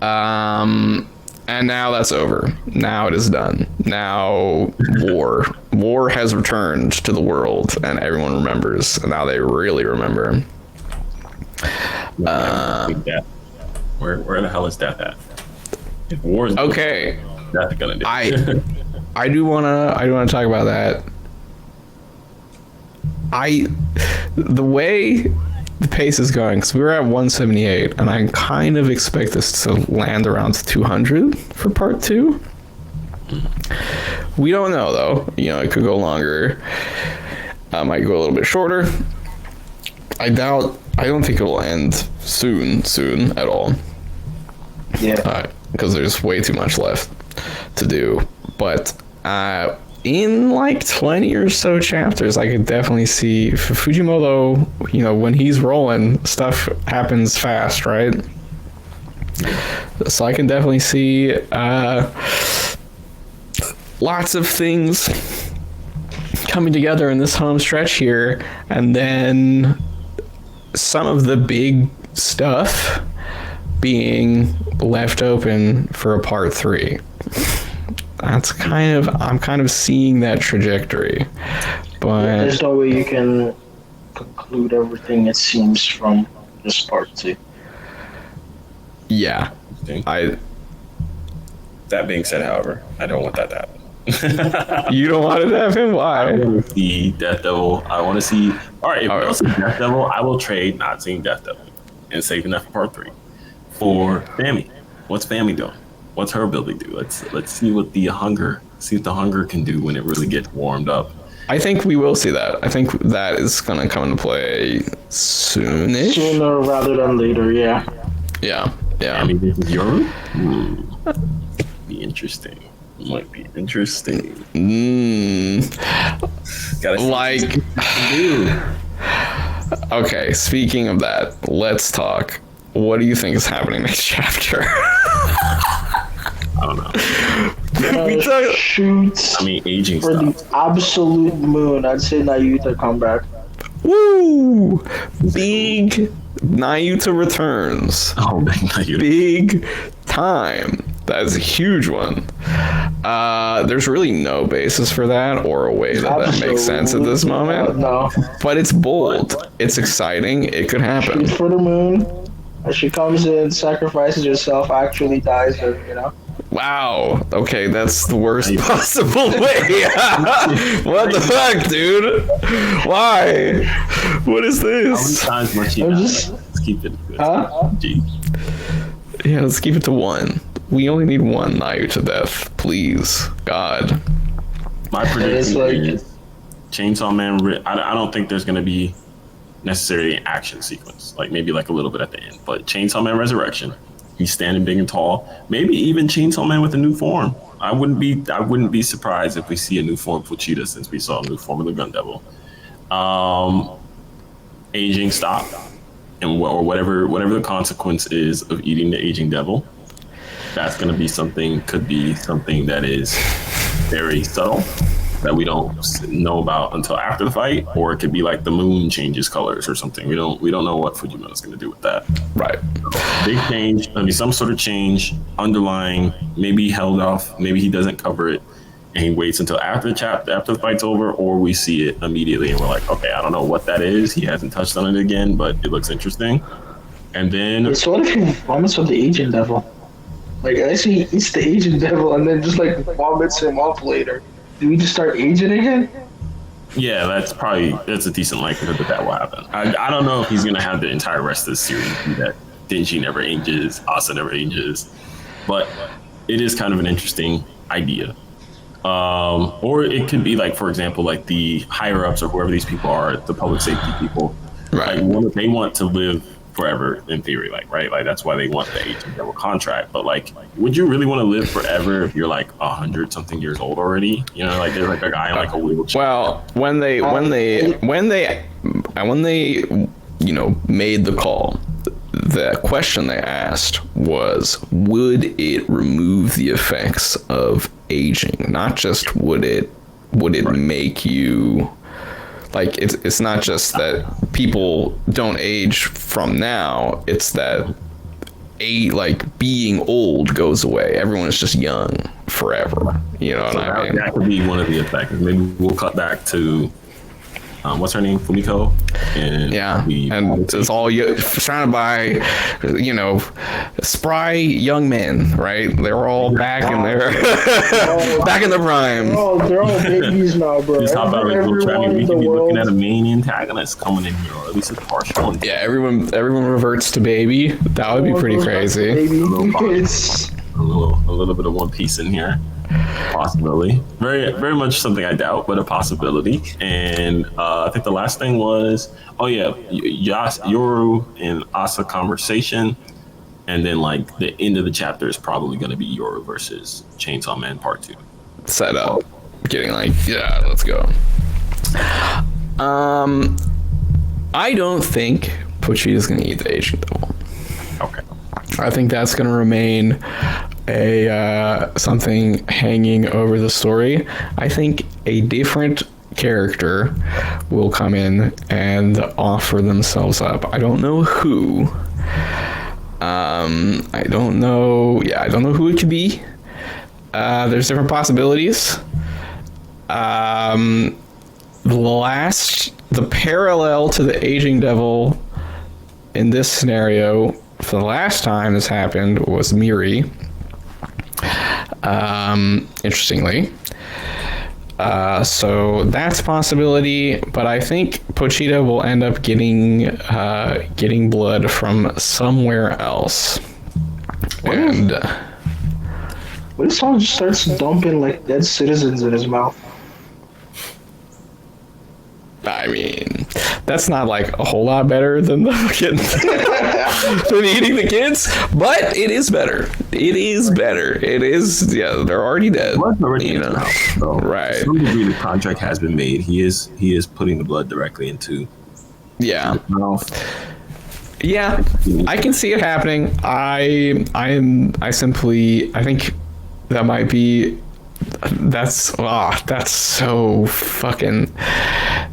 And now that's over. Now it is done. Now war has returned to the world, and everyone remembers. And now they really remember. Where the hell is Death at? If War's Okay, that's gonna do. I do wanna talk about that. The way the pace is going, because we were at 178, and I kind of expect this to land around 200 for part 2. We don't know though. You know, it could go longer. Might go a little bit shorter. I don't think it'll end soon at all. Yeah. Because there's way too much left to do. But in like 20 or so chapters, I could definitely see for Fujimoto, you know, when he's rolling, stuff happens fast, right? So I can definitely see lots of things coming together in this home stretch here, and then some of the big stuff being left open for a part 3. I'm kind of seeing that trajectory, but There's no way you can conclude everything, it seems, from this part 2. yeah, That being said, however, I don't want that to happen. you don't want it to happen? I Why? want to see Death Devil. I want to see. All right, if we don't see Death Devil, I will trade not seeing Death Devil and saving that for part 3 for Fami. What's Fami doing? What's her ability do? Let's see what the hunger can do when it really gets warmed up. I think we will see that. I think that is gonna come into play soonish. Sooner rather than later, yeah. Yeah. I mean, this is Yoru. Be interesting. Might be interesting. Gotta see Like, what she can do. okay, speaking of that, let's talk. What do you think is happening next chapter? I don't know. We talk- Shoots I mean, aging for the stuff. absolute moon. I'd say Nayuta come back. Woo! Big Nayuta returns. Oh, man, you. Big time. That is a huge one. There's really no basis for that or a way that makes sense at this moment. No. But it's bold. It's exciting. It could happen. Shoot for the moon. As she comes in, sacrifices herself, actually dies, and, you know. Wow. Okay, that's the worst possible way. What the fuck, dude? Why? What is How many this? times must she I'm die? just- Let's keep it. Huh? G. Yeah, let's keep it to 1. We only need 1 Nayuta death, please. God. My prediction like- is Chainsaw Man. I don't think there's going to be necessarily an action sequence, like maybe like a little bit at the end. But Chainsaw Man Resurrection, he's standing big and tall. Maybe even Chainsaw Man with a new form. I wouldn't be surprised if we see a new form of Pochita, since we saw a new form of the Gun Devil. Aging stop, and or whatever the consequence is of eating the aging devil. That's going to be something. Could be something that is very subtle that we don't know about until after the fight, or it could be like the moon changes colors or something. We don't know what Fujimoto's going to do with that. Right. Big change. There'll be some sort of change underlying. Maybe he held off. Maybe he doesn't cover it, and he waits until after the fight's over, or we see it immediately, and we're like, okay, I don't know what that is. He hasn't touched on it again, but it looks interesting. And then It's what if he vomits with the agent devil? Like, actually, he eats the agent devil and then just, like, vomits him off later. Do we just start aging again? yeah, that's a decent likelihood that will happen. I don't know if he's gonna have the entire rest of the series be that Denji never ages, Asa never ages, but it is kind of an interesting idea. Or it could be like, for example, like the higher ups or whoever these people are, the public safety people, Right. like they want to live forever in theory, like, right? Like that's why they want the agent devil contract. But like, would you really want to live forever if you're like 100 something years old already? You know, like there's like a guy in like a wheelchair. Well, when they you know, made the call, the question they asked was, would it remove the effects of aging? Not just would it make you, like, it's not just that people don't age from now, it's that being old goes away. Everyone is just young forever. You know what I mean? That could be one of the effects. Maybe we'll cut back to what's her name, Fumiko, and and it's all surrounded by, spry young men, right? They're all back in their back in their prime. They're all babies now, bro. Just talk about like we can be looking at a main antagonist coming in here, or at least a partial. Yeah, everyone reverts to baby. That would be pretty crazy. A little bit of One Piece in here. Possibility. Very, very much something I doubt, but a possibility. And I think the last thing was, Yoru and Asa conversation. And then like the end of the chapter is probably going to be Yoru versus Chainsaw Man Part 2. Set up. Getting like, yeah, let's go. I don't think Pochita's going to eat the Aging Devil. Okay. I think that's going to remain a something hanging over the story. I think a different character will come in and offer themselves up. I don't know who. I don't know. Yeah, I don't know who it could be. There's different possibilities. The parallel to the Aging Devil in this scenario for the last time this happened was Miri. Interestingly. So that's a possibility, but I think Pochita will end up getting blood from somewhere else. What if someone just starts dumping like dead citizens in his mouth? I mean, that's not like a whole lot better than the than eating the kids, but it is better. It is better. It is. Yeah, they're already dead. So right. To some degree, the contract has been made. He is putting the blood directly into. Yeah. His mouth. Yeah, I can see it happening. I think that might be. That's so fucking.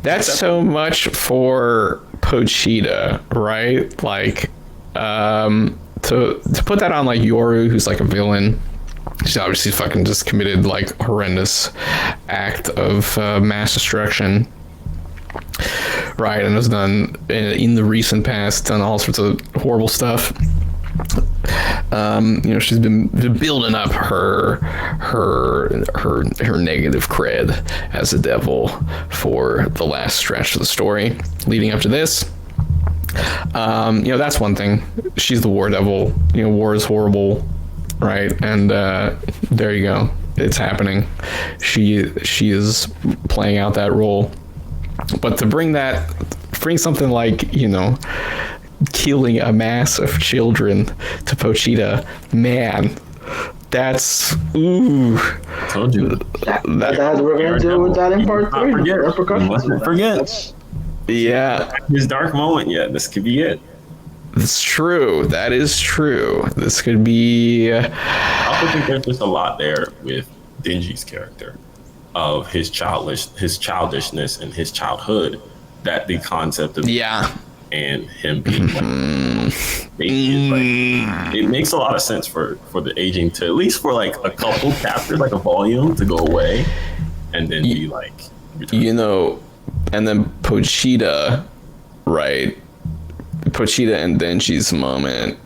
That's so much for Pochita, right? Like, to put that on like Yoru, who's like a villain. She's obviously fucking just committed like horrendous act of mass destruction. Right, and has done in the recent past, done all sorts of horrible stuff. She's been building up her negative cred as a devil for the last stretch of the story, leading up to this. That's one thing. She's the war devil. War is horrible, right? And there you go. It's happening. She is playing out that role. But to bring something like, killing a mass of children to Pochita, man, that's I told you. That we're gonna deal with that in part 3. Mustn't forget. Yeah. His dark moment yet. This could be it. That's true. That is true. This could be. I also think there's just a lot there with Denji's character, of his childishness and his childhood, that the concept of and him being it makes a lot of sense for the aging to, at least for like a couple chapters, like a volume, to go away and then be like return. And then Pochita, right? Pochita and Denji's moment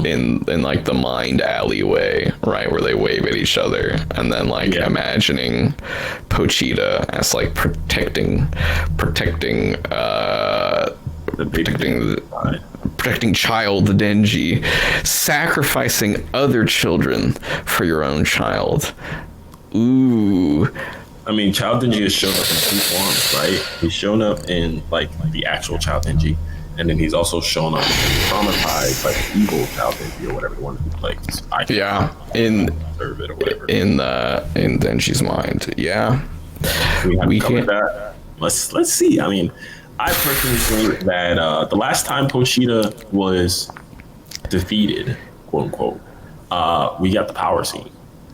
in like the mind alleyway, right, where they wave at each other, and then imagining Pochita as like protecting child Denji, sacrificing other children for your own child. Ooh. I mean, Child Denji has shown up in 2 forms, right? He's shown up in like the actual Child Denji, and then he's also shown up traumatized, like evil Child Denji or whatever the one who plays. In Denji's mind. Yeah. We can cover that. Let's see. I mean, I personally think that the last time Pochita was defeated, quote unquote, we got the power scene,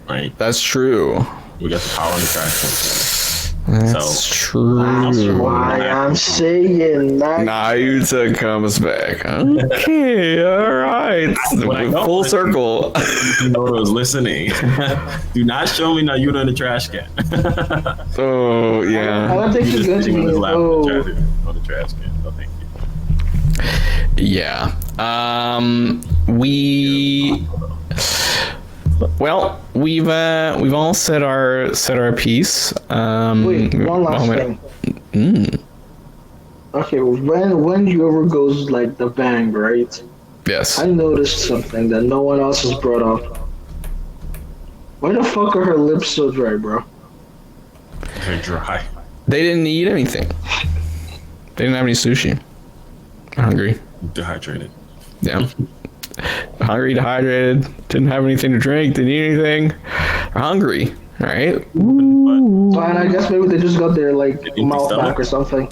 right? That's true. We got the power in the crash scene. That's true. That's why I'm saying that. Nayuta comes back. Okay, all right. Full circle. Yoru is listening. Do not show me Nayuta in the trash can. Oh, I yeah. don't think she's going to be. On the trash can. No, thank you. Yeah. We've all said our piece. Wait, one last thing. Okay, when Yoru goes like the bang, right? Yes. I noticed something that no one else has brought up. Why the fuck are her lips so dry, bro? They're dry. They didn't eat anything. They didn't have any sushi. Hungry. Dehydrated. Yeah. Hungry, dehydrated, didn't have anything to drink, didn't eat anything. Hungry, right? So, and I guess maybe they just got their like Empty mouth stomach? back or something.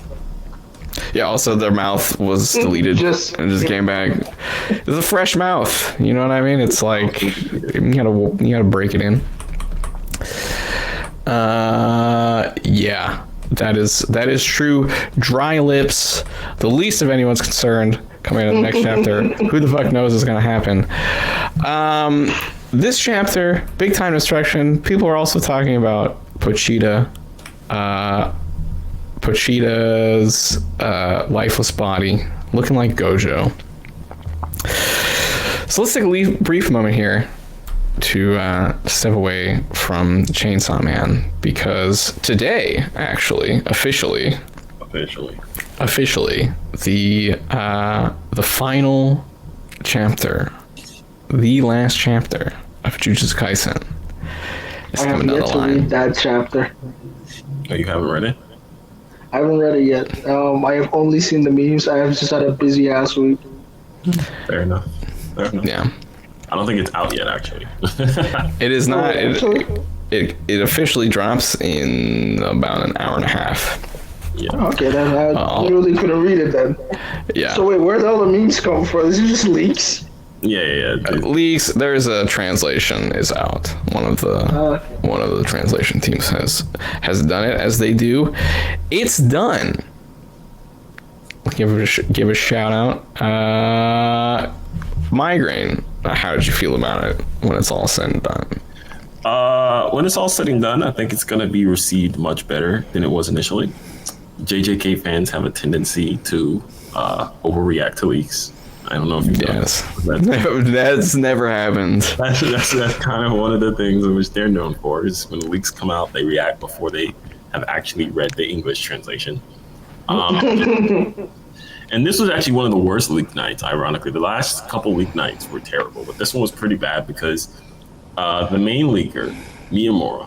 Yeah, also their mouth was deleted and just came back. It's a fresh mouth, you know what I mean? It's like you gotta break it in. Yeah. That is true. Dry lips, the least of anyone's concerned coming in the next chapter. Who the fuck knows is gonna happen? This chapter, big time destruction. People are also talking about Pochita. Pochita's lifeless body looking like Gojo. So let's take a brief moment here to step away from Chainsaw Man, because today, actually, officially, the final chapter, the last chapter of Jujutsu Kaisen is I have coming down yet the to line. read that chapter. Oh, you haven't read it? I haven't read it yet. I have only seen the memes. I have just had a busy ass week. Fair enough. Yeah, I don't think it's out yet, actually. it is not. actually? It officially drops in about an hour and a half. Yeah. Okay, then I really couldn't read it then. Yeah. So wait, where did all the memes come from? Is it just leaks? Yeah. Leaks. There's a translation is out. One of the translation teams has done it, as they do. It's done. Give a shout out. Migraine. How did you feel about it when it's all said and done? When it's all said and done, I think it's going to be received much better than it was initially. JJK fans have a tendency to overreact to leaks. I don't know if you've Yes. that. That's never happened. That's kind of one of the things in which they're known for, is when the leaks come out, they react before they have actually read the English translation. And this was actually one of the worst leak nights, ironically. The last couple leak nights were terrible, but this one was pretty bad because the main leaker, Miyamura,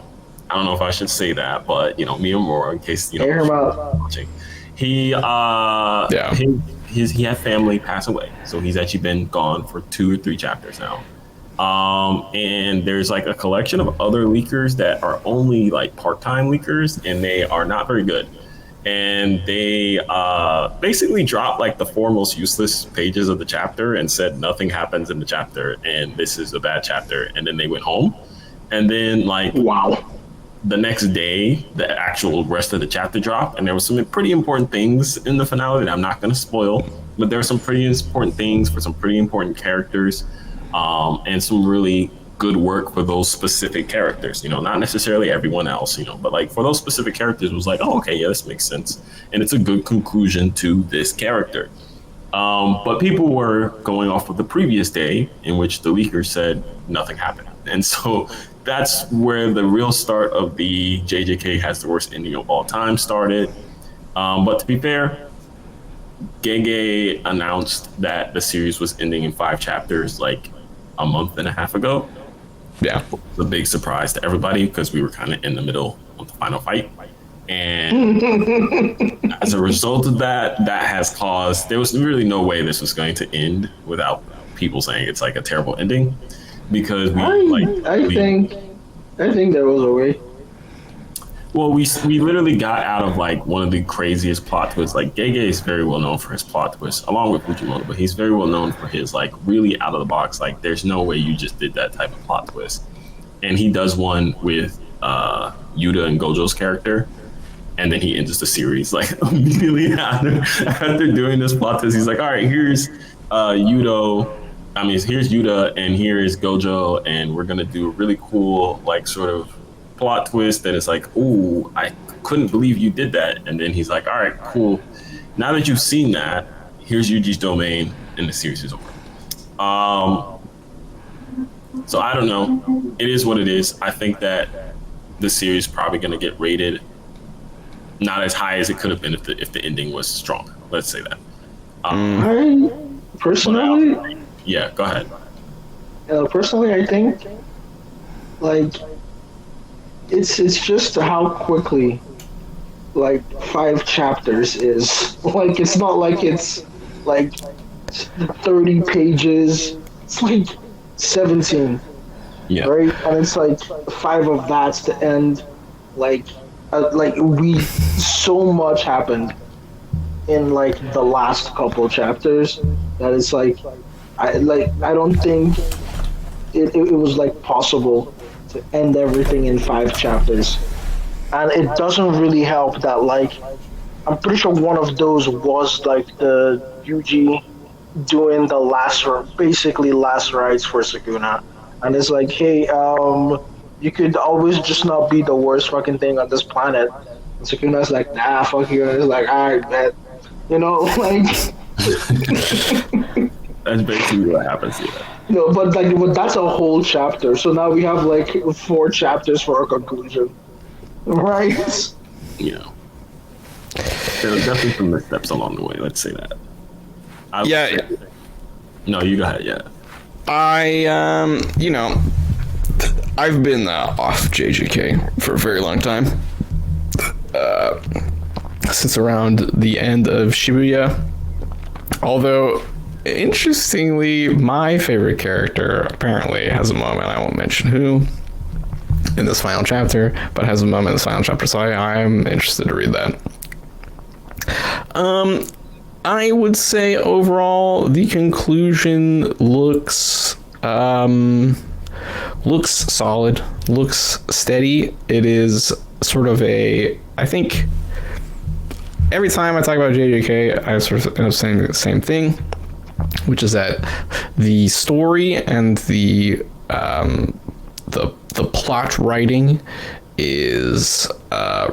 I don't know if I should say that, but, Miyamura, in case, Air him out. watching, he had family pass away. So he's actually been gone for 2 or 3 chapters now. And there's like a collection of other leakers that are only like part-time leakers, and they are not very good. And they basically dropped like the 4 most useless pages of the chapter and said nothing happens in the chapter and this is a bad chapter. And then they went home. And then Wow. the next day, the actual rest of the chapter dropped, and there was some pretty important things in the finale that I'm not going to spoil, but there were some pretty important things for some pretty important characters, and some really good work for those specific characters. Not necessarily everyone else, but like for those specific characters, it was like, oh, okay, yeah, this makes sense, and it's a good conclusion to this character. But people were going off of the previous day, in which the leaker said nothing happened, and so that's where the real start of the JJK has the worst ending of all time started. But to be fair, Gege announced that the series was ending in 5 chapters like a month and a half ago. Yeah. It was a big surprise to everybody because we were kind of in the middle of the final fight. And as a result of that has caused, there was really no way this was going to end without people saying it's like a terrible ending. Because I think there was a way. Well, we literally got out of like one of the craziest plot twists. Like Gege is very well known for his plot twists, along with Fujimoto, but he's very well known for his like really out of the box. Like there's no way you just did that type of plot twist. And he does one with Yuta and Gojo's character, and then he ends the series like immediately after doing this plot twist. He's like, all right, here's here's Yuta and here is Gojo, and we're gonna do a really cool like sort of plot twist that is like, ooh, I couldn't believe you did that. And then he's like, all right, cool. Now that you've seen that, here's Yuji's domain, and the series is over. So I don't know. It is what it is. I think that the series is probably going to get rated not as high as it could have been if the ending was strong. Let's say that. I personally, yeah, go ahead. Personally, I think like it's just how quickly like 5 chapters is. Like it's not like it's like 30 pages. It's like 17. Yeah. Right? And it's like 5 of that's the end. Like so much happened in like the last couple chapters that it's like I don't think it was like possible to end everything in 5 chapters. And it doesn't really help that like I'm pretty sure one of those was like the Yuji doing the last rites for Sukuna. And it's like, hey, you could always just not be the worst fucking thing on this planet. And Sukuna's like, nah, fuck you. And it's like, alright, bet. You know, like That's basically what happens here. no, but that's a whole chapter. So now we have like 4 chapters for a conclusion. Right? You know. There were definitely some missteps along the way, let's say that. No, you go ahead, yeah. I've been off JJK for a very long time. Since around the end of Shibuya. Although, interestingly, my favorite character apparently has a moment, I won't mention who, in this final chapter, but has a moment in this final chapter, so I'm interested to read that. I would say overall the conclusion looks solid, looks steady. It is sort of I think every time I talk about JJK, I sort of end up saying the same thing, which is that the story and the plot writing is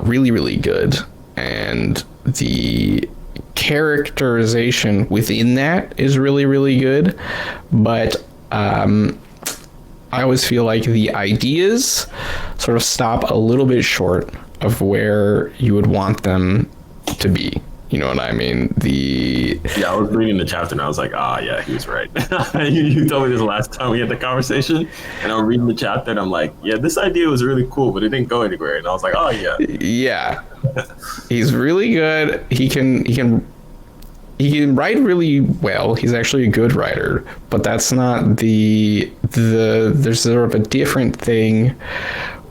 really, really good, and the characterization within that is really, really good, but I always feel like the ideas sort of stop a little bit short of where you would want them to be. You know what I mean? I was reading the chapter and I was like, yeah, he was right. you told me this last time we had the conversation, and I'm reading the chapter and I'm like, yeah, this idea was really cool, but it didn't go anywhere. And I was like, oh yeah. Yeah. He's really good. He can write really well. He's actually a good writer, but that's not there's sort of a different thing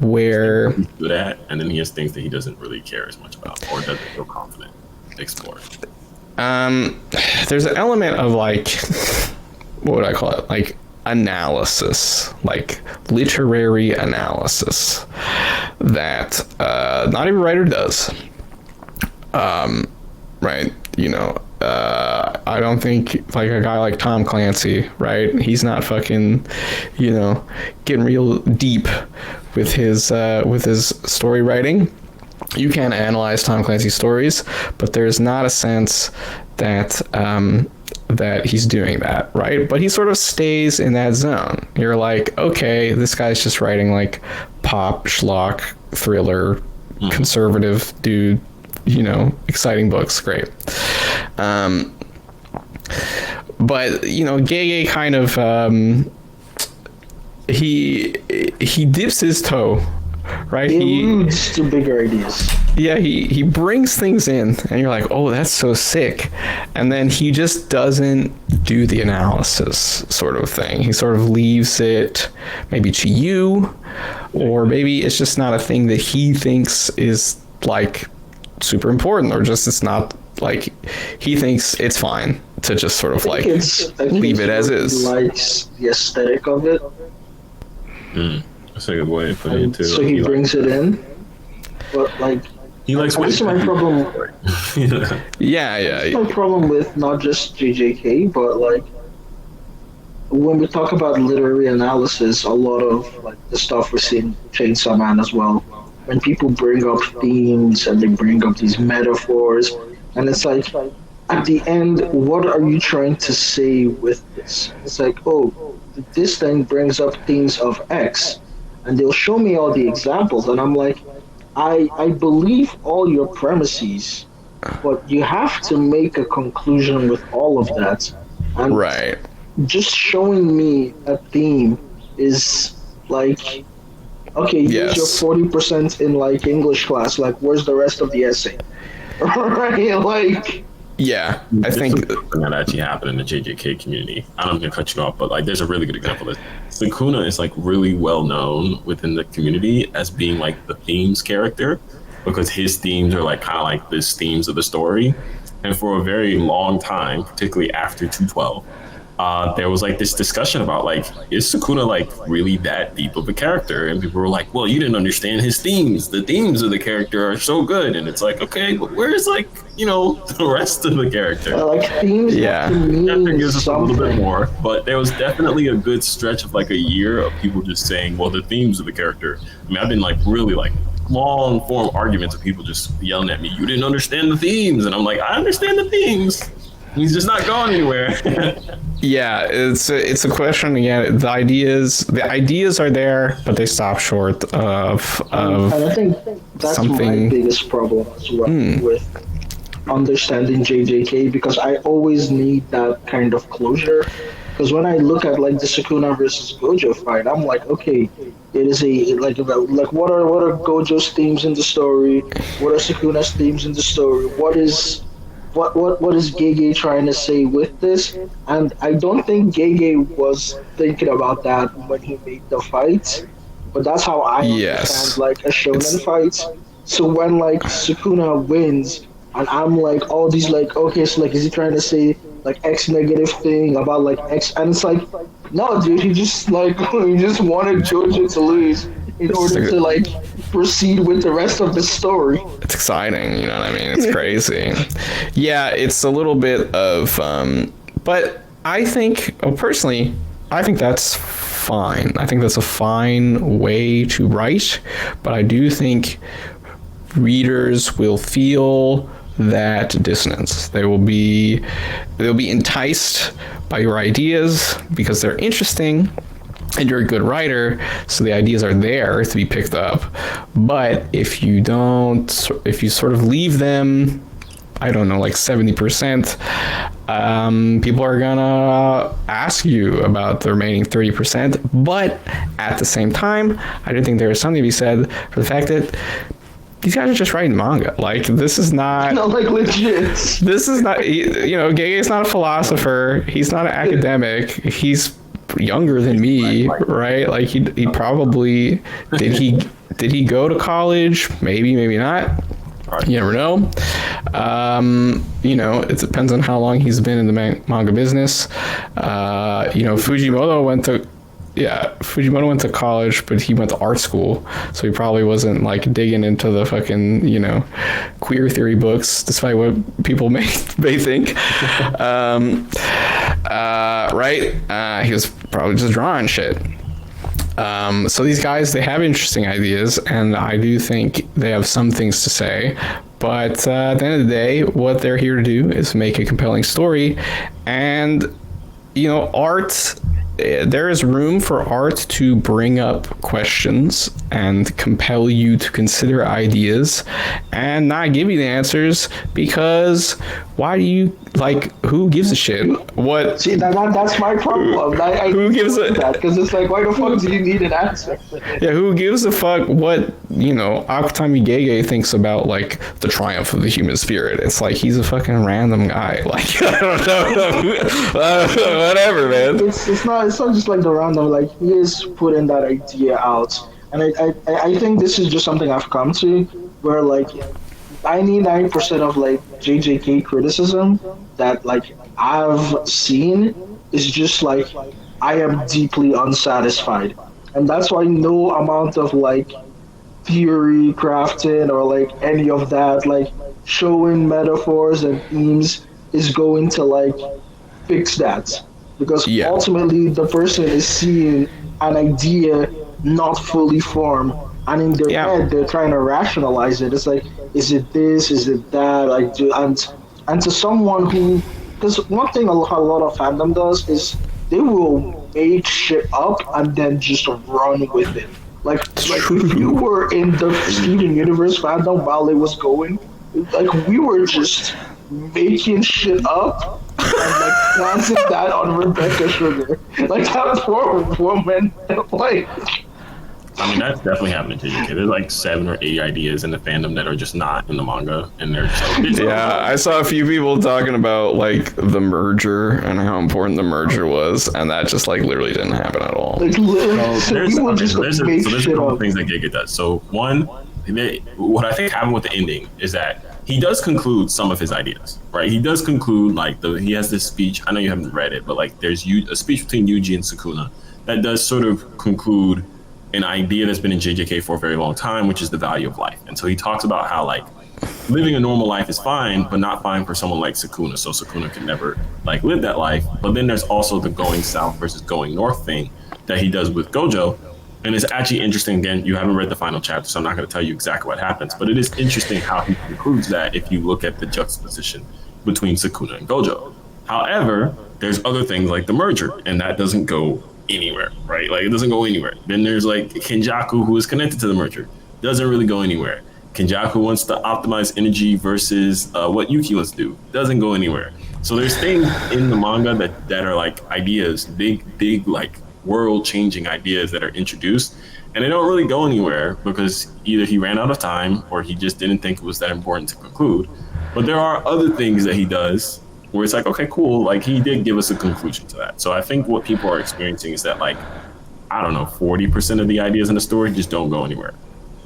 where he's good at, and then he has things that he doesn't really care as much about or doesn't feel confident to explore. There's an element of like, what would I call it? Like analysis, like literary analysis that not every writer does. Right? You know, I don't think like a guy like Tom Clancy, right? He's not fucking, getting real deep with his story writing. You can analyze Tom Clancy's stories, but there's not a sense that that he's doing that, right? But he sort of stays in that zone. You're like, okay, this guy's just writing like pop, schlock, thriller, conservative dude, exciting books, great. But Gege kind of he dips his toe, right? He alludes to bigger ideas. Yeah, he brings things in, and you're like, oh, that's so sick. And then he just doesn't do the analysis sort of thing. He sort of leaves it maybe to you, or maybe it's just not a thing that he thinks is like super important, or just it's not like he thinks it's fine to just sort of like leave it as is. He likes the aesthetic of it. That's a good way of putting it too. So he brings it in, but like He likes And what this is my problem. Yeah. This is my problem with not just JJK, but like when we talk about literary analysis, a lot of like the stuff we see in Chainsaw Man as well. When people bring up themes and they bring up these metaphors, and it's like at the end, what are you trying to say with this? It's like, oh, this thing brings up themes of X, and they'll show me all the examples, and I'm like, I believe all your premises, but you have to make a conclusion with all of that. And Right. just showing me a theme is like, okay, here's your Yes. 40% in like English class. Like, where's the rest of the essay? Right? Like, Yeah. I This is think. something that actually happened in the JJK community. I don't mean to cut you off, but like, there's a really good example of this. Sukuna is like really well known within the community as being like the themes character because his themes are like kind of like the themes of the story. And for a very long time, particularly after 212, there was like this discussion about like, is Sukuna like really that deep of a character? And people were like, well, you didn't understand his themes. The themes of the character are so good. And it's like, okay, but where's like, the rest of the character? like themes Yeah. have to Chapter mean gives us a little bit something. more, but there was definitely a good stretch of like a year of people just saying, well, the themes of the character. I mean, I've been like really like long form arguments of people just yelling at me, you didn't understand the themes. And I'm like, I understand the themes. He's just not going anywhere. Yeah, it's a question again. The ideas are there, but they stop short of And I think that's my something. biggest problem as well with understanding JJK because I always need that kind of closure. Because when I look at like the Sukuna versus Gojo fight, I'm like, okay, it is a like what are Gojo's themes in the story? What are Sukuna's themes in the story? What is Gege trying to say with this? And I don't think Gege was thinking about that when he made the fights, but that's how I understand Yes, like a shonen it's fight. So when like Sukuna wins, and I'm like all these like okay, so like is he trying to say like X negative thing about like X? And it's like no, dude, he just like he just wanted Jojo to lose in it's, order to like proceed with the rest of the story. it's exciting. You know what I mean? It's crazy. Yeah, it's a little bit of, but I think personally, I think that's fine. I think that's a fine way to write, but I do think readers will feel that dissonance. They'll be enticed by your ideas because they're interesting and you're a good writer, so the ideas are there to be picked up. But if you sort of leave them, I don't know, like 70%, people are gonna ask you about the remaining 30%. But at the same time, I do think there is something to be said for the fact that these guys are just writing manga. Like, this is not. No, like legit. This is not. Gege is not a philosopher. He's not an academic. He's younger than me, right? Like, he probably did he go to college? Maybe not. You never know. It depends on how long he's been in the manga business. Fujimoto went to college, but he went to art school, so he probably wasn't like digging into the fucking queer theory books, despite what people may think. Right? He was probably just drawing shit. So these guys, they have interesting ideas, and I do think they have some things to say. But at the end of the day, what they're here to do is make a compelling story, and art. There is room for art to bring up questions and compel you to consider ideas and not give you the answers, because why do you who gives a shit what See, that's my problem. who gives a that because it's like, why the fuck do you need an answer? yeah, who gives a fuck what Akutami Gege thinks about the triumph of the human spirit? It's like he's a fucking random guy. I don't know. Whatever, man. It's not just like the random. Like he is putting that idea out, and I think this is just something I've come to where 99% of JJK criticism that I've seen is just I am deeply unsatisfied, and that's why no amount of theory crafting or like any of that. Like showing metaphors and themes is going to like fix that because Yeah. ultimately the person is seeing an idea not fully formed, and in their Yeah. head they're trying to rationalize it. It's like, is it this, is it that, like do and to someone who, because one thing a lot of fandom does is they will make shit up and then just run with it. It's Like if you true. were in the Steven Universe fandom while it was going, like we were just making shit up and like planting that on Rebecca Sugar. Like that poor woman. Like I mean, that's definitely happening to JK. There's like 7 or 8 ideas in the fandom that are just not in the manga, and they're just like, Yeah, I saw a few people talking about like the merger and how important the merger was, and that just like literally didn't happen at all. like literally, so there's we will okay, just like, make so there's a shit couple up. things that Giga does. So one, what I think happened with the ending is that he does conclude some of his ideas, right? He does conclude like he has this speech. I know you haven't read it, but like there's a speech between Yuji and Sukuna that does sort of conclude an idea that's been in JJK for a very long time, which is the value of life. And so he talks about how like living a normal life is fine, but not fine for someone like Sukuna. So Sukuna can never like live that life. But then there's also the going south versus going north thing that he does with Gojo. And it's actually interesting. Again, you haven't read the final chapter, so I'm not going to tell you exactly what happens. But it is interesting how he concludes that if you look at the juxtaposition between Sukuna and Gojo. However, there's other things like the merger, and that doesn't go anywhere, right? Like it doesn't go anywhere. Then there's like Kenjaku, who is connected to the merger, doesn't really go anywhere. Kenjaku wants to optimize energy versus what Yuki wants to do, doesn't go anywhere. So there's things in the manga that are like ideas, big like world changing ideas that are introduced, and they don't really go anywhere because either he ran out of time or he just didn't think it was that important to conclude. But there are other things that he does where it's like, okay, cool, like he did give us a conclusion to that. So I think what people are experiencing is that like, I don't know, 40% of the ideas in the story just don't go anywhere.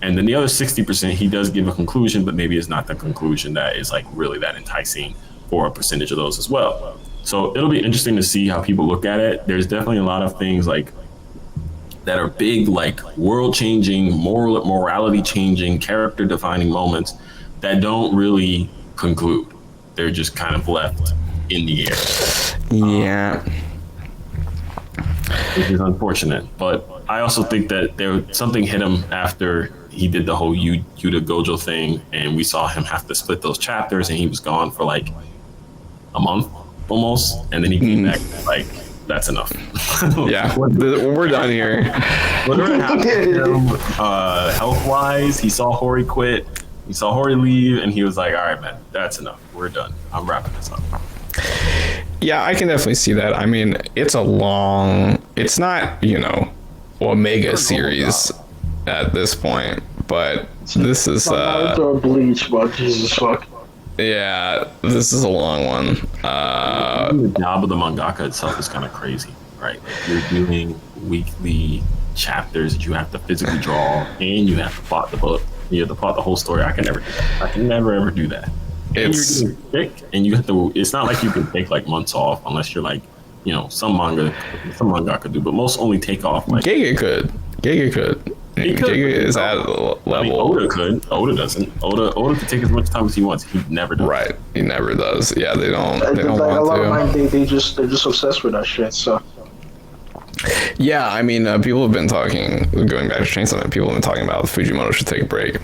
And then the other 60%, he does give a conclusion, but maybe it's not the conclusion that is like really that enticing for a percentage of those as well. So it'll be interesting to see how people look at it. There's definitely a lot of things like that are big, like world changing, morality changing, character defining moments that don't really conclude. They're just kind of left in the air. Yeah. Which is unfortunate. But I also think that something hit him after he did the whole Yuta Gojo thing, and we saw him have to split those chapters, and he was gone for like a month almost, and then he came back like, that's enough. Yeah, we're done here. Whatever happened to him, health-wise, he saw Hori quit, he saw Hori leave, and he was like, all right, man, that's enough. We're done. I'm wrapping this up. Yeah, I can definitely see that. I mean, it's not, Omega series at this point, but this is, Naruto Bleach, but Jesus fuck. yeah, this is a long one. The job of the mangaka itself is kind of crazy, right? You're doing weekly chapters that you have to physically draw, and you have to plot the book. You have to plot the whole story. I can never do that. I can never ever do that. And It's you're getting sick, and you have to. It's not like you can take like months off unless you're like, some manga could do, but most only take off like. Gege could. Gege is at a level. I mean, Oda could. Oda doesn't. Oda could take as much time as he wants. He never does. Right, he never does. Yeah, they don't Like a lot of want mine, to. they're just obsessed with that shit. So Yeah, I mean, people have been talking. Going back to Chainsaw Man, people have been talking about Fujimoto should take a break.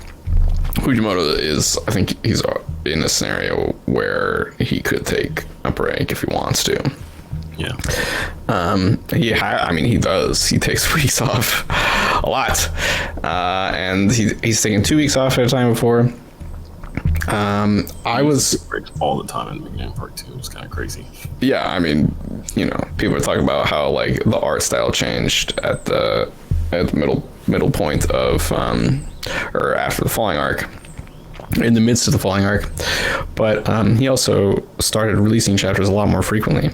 Fujimoto is, I think, he's in a scenario where he could take a break if he wants to. Yeah. He does. He takes weeks off a lot, and he's taken 2 weeks off at a time before. I was breaks all the time in the beginning part 2. It was kind of crazy. Yeah, I mean, people are talking about how like the art style changed at the middle point of or after the Falling Arc, in the midst of the Falling Arc, but he also started releasing chapters a lot more frequently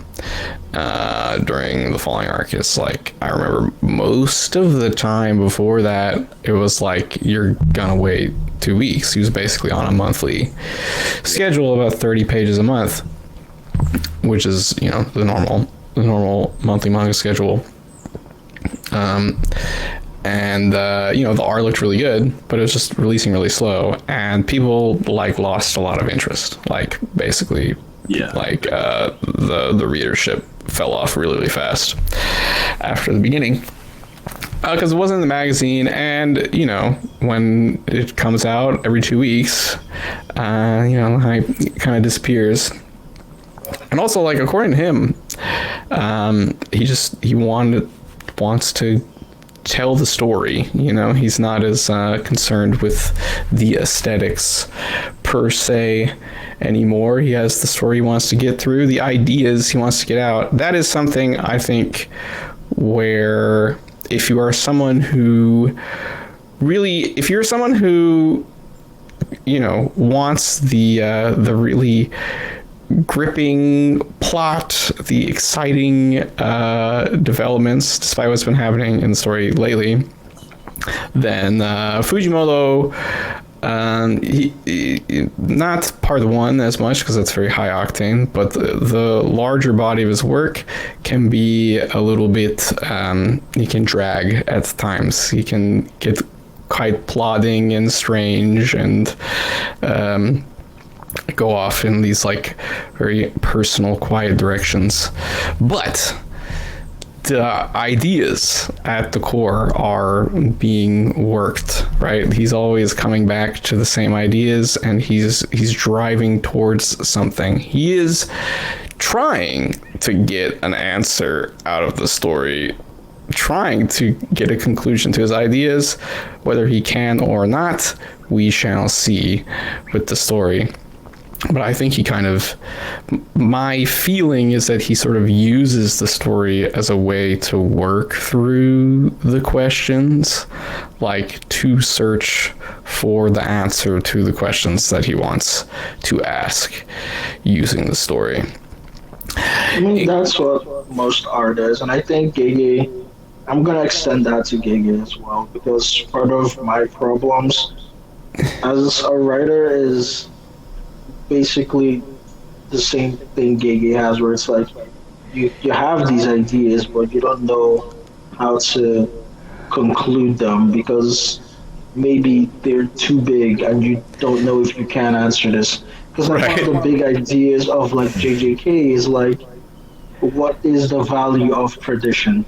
during the Falling Arc. It's like, I remember most of the time before that, it was like, you're gonna wait 2 weeks. He was basically on a monthly schedule, about 30 pages a month, which is, the normal monthly manga schedule. and the art looked really good, but it was just releasing really slow, and people like lost a lot of interest. Like basically, Yeah. like the readership fell off really, really fast after the beginning. Because it wasn't in the magazine, and when it comes out every 2 weeks, the hype kind of disappears. And also, like, according to him, he wants to tell the story. He's not as concerned with the aesthetics per se anymore. He has the story he wants to get through, the ideas he wants to get out. That is something I think where if you're someone who wants the really gripping plot, the exciting developments, despite what's been happening in the story lately, then Fujimoto, he not part one as much because it's very high octane, but the larger body of his work can be a little bit, he can drag at times. He can get quite plodding and strange and go off in these like very personal, quiet directions. But the ideas at the core are being worked, right? He's always coming back to the same ideas, and he's driving towards something. He is trying to get an answer out of the story, trying to get a conclusion to his ideas. Whether he can or not, we shall see with the story. But I think my feeling is that he sort of uses the story as a way to work through the questions, like to search for the answer to the questions that he wants to ask using the story. I mean, that's what most art is, and I think Gege, I'm gonna extend that to Gege as well, because part of my problems as a writer is basically the same thing Gege has, where it's like you have these ideas, but you don't know how to conclude them because maybe they're too big and you don't know if you can answer this. Because like one of the big ideas of like JJK is like, what is the value of tradition,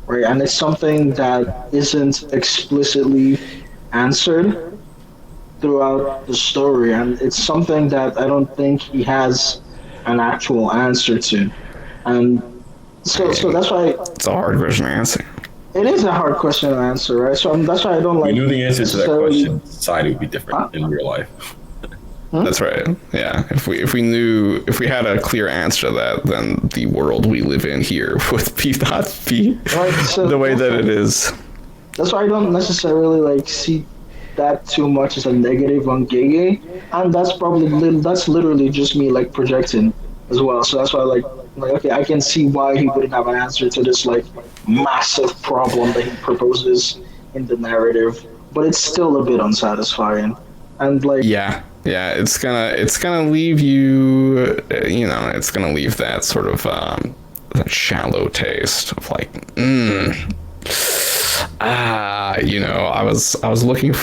right? And it's something that isn't explicitly answered throughout the story, and it's something that I don't think he has an actual answer to. And so that's why it's a hard question to answer. It is a hard question to answer, right? So that's why I don't like. We knew the answer to that question. Society would be different in real life. That's right. Yeah. If we had a clear answer to that, then the world we live in here would not be the way that it is. That's why I don't necessarily like see that too much as a negative on Gege, and that's literally just me like projecting as well. So that's why like okay, I can see why he wouldn't have an answer to this like massive problem that he proposes in the narrative, but it's still a bit unsatisfying. And like yeah, it's gonna leave you, it's gonna leave that sort of that shallow taste of like I was looking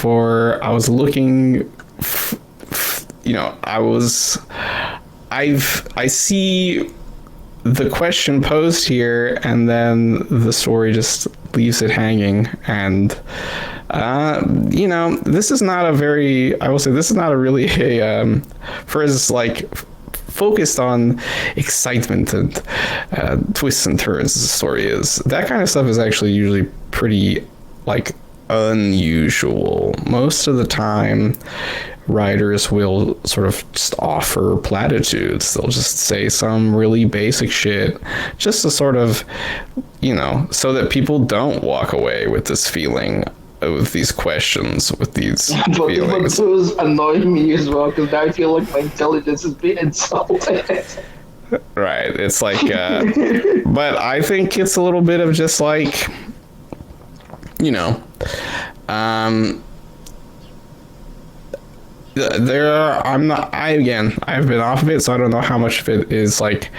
I see the question posed here, and then the story just leaves it hanging. And this is not a really for as like focused on excitement and twists and turns as the story is. That kind of stuff is actually usually pretty like unusual. Most of the time writers will sort of just offer platitudes. They'll just say some really basic shit just to sort of, so that people don't walk away with this feeling, with these questions, with these feelings. But it was annoying me as well, because I feel like my intelligence is being insulted. Right. It's like, but I think it's a little bit of just like, I've been off of it, so I don't know how much of it is like,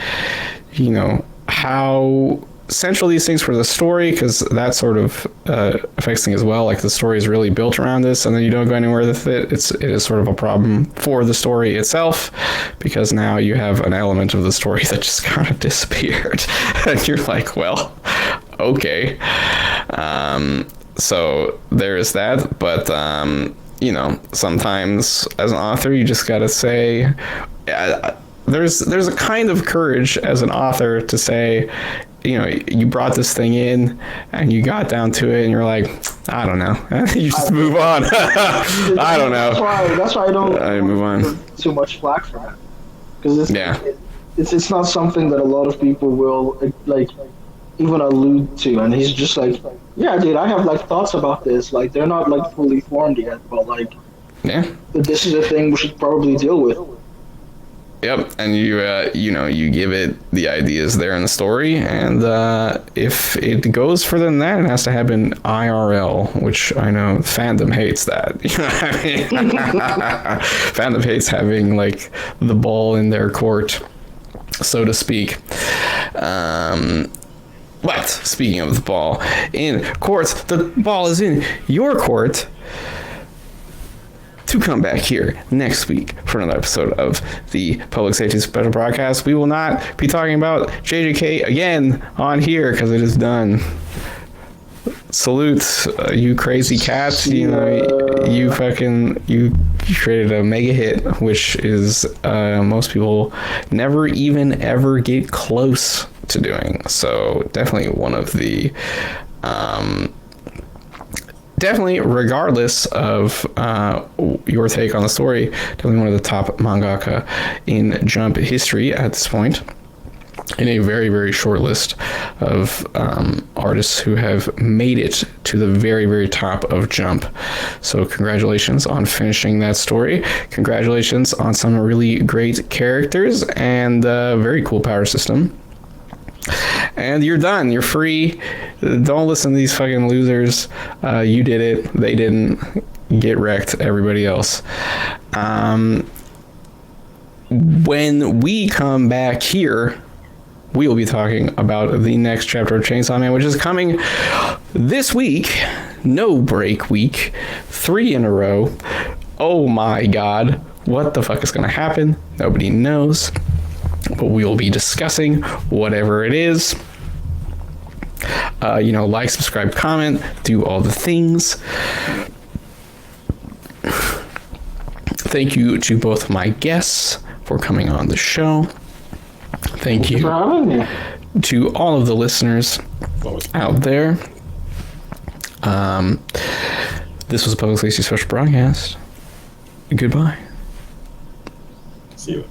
how central these things for the story, because that sort of affects things as well. Like the story is really built around this, and then you don't go anywhere with it. It is sort of a problem for the story itself, because now you have an element of the story that just kind of disappeared, and you're like, well, okay. So there's that, but you know, sometimes as an author, you just gotta say, there's a kind of courage as an author to say, you know, you brought this thing in and you got down to it and you're like, I don't know. You just move on. I don't know. That's why I don't move on. Too much flack for that. Because yeah. It's not something that a lot of people will like even allude to, and he's just like, yeah, dude, I have like thoughts about this. Like they're not like fully formed yet, but like, yeah, this is a thing we should probably deal with. Yep, and you know, you give it the ideas there in the story, and if it goes further than that, it has to happen IRL, which I know fandom hates that. You know what I mean? Fandom hates having like the ball in their court, so to speak. But speaking of the ball in courts, the ball is in your court. To come back here next week for another episode of the Public Safety Special Broadcast. We will not be talking about JJK again on here because it is done. Salute, you crazy cats. You know, you created a mega hit, which is most people never even ever get close to doing. So definitely one of the definitely, regardless of your take on the story, definitely one of the top mangaka in Jump history at this point, in a very, very short list of artists who have made it to the very, very top of Jump. So congratulations on finishing that story. Congratulations on some really great characters and a very cool power system. And you're done. You're free. Don't listen to these fucking losers. You did it. They didn't. Get wrecked, everybody else. When we come back here, we will be talking about the next chapter of Chainsaw Man, which is coming this week. No break week. 3 in a row. Oh my god. What the fuck is going to happen? Nobody knows. But we will be discussing whatever it is. You know, like, subscribe, comment, do all the things. Thank you to both my guests for coming on the show. Thank you to all of the listeners out there. This was a Public Safety Special Broadcast. Goodbye. See you later.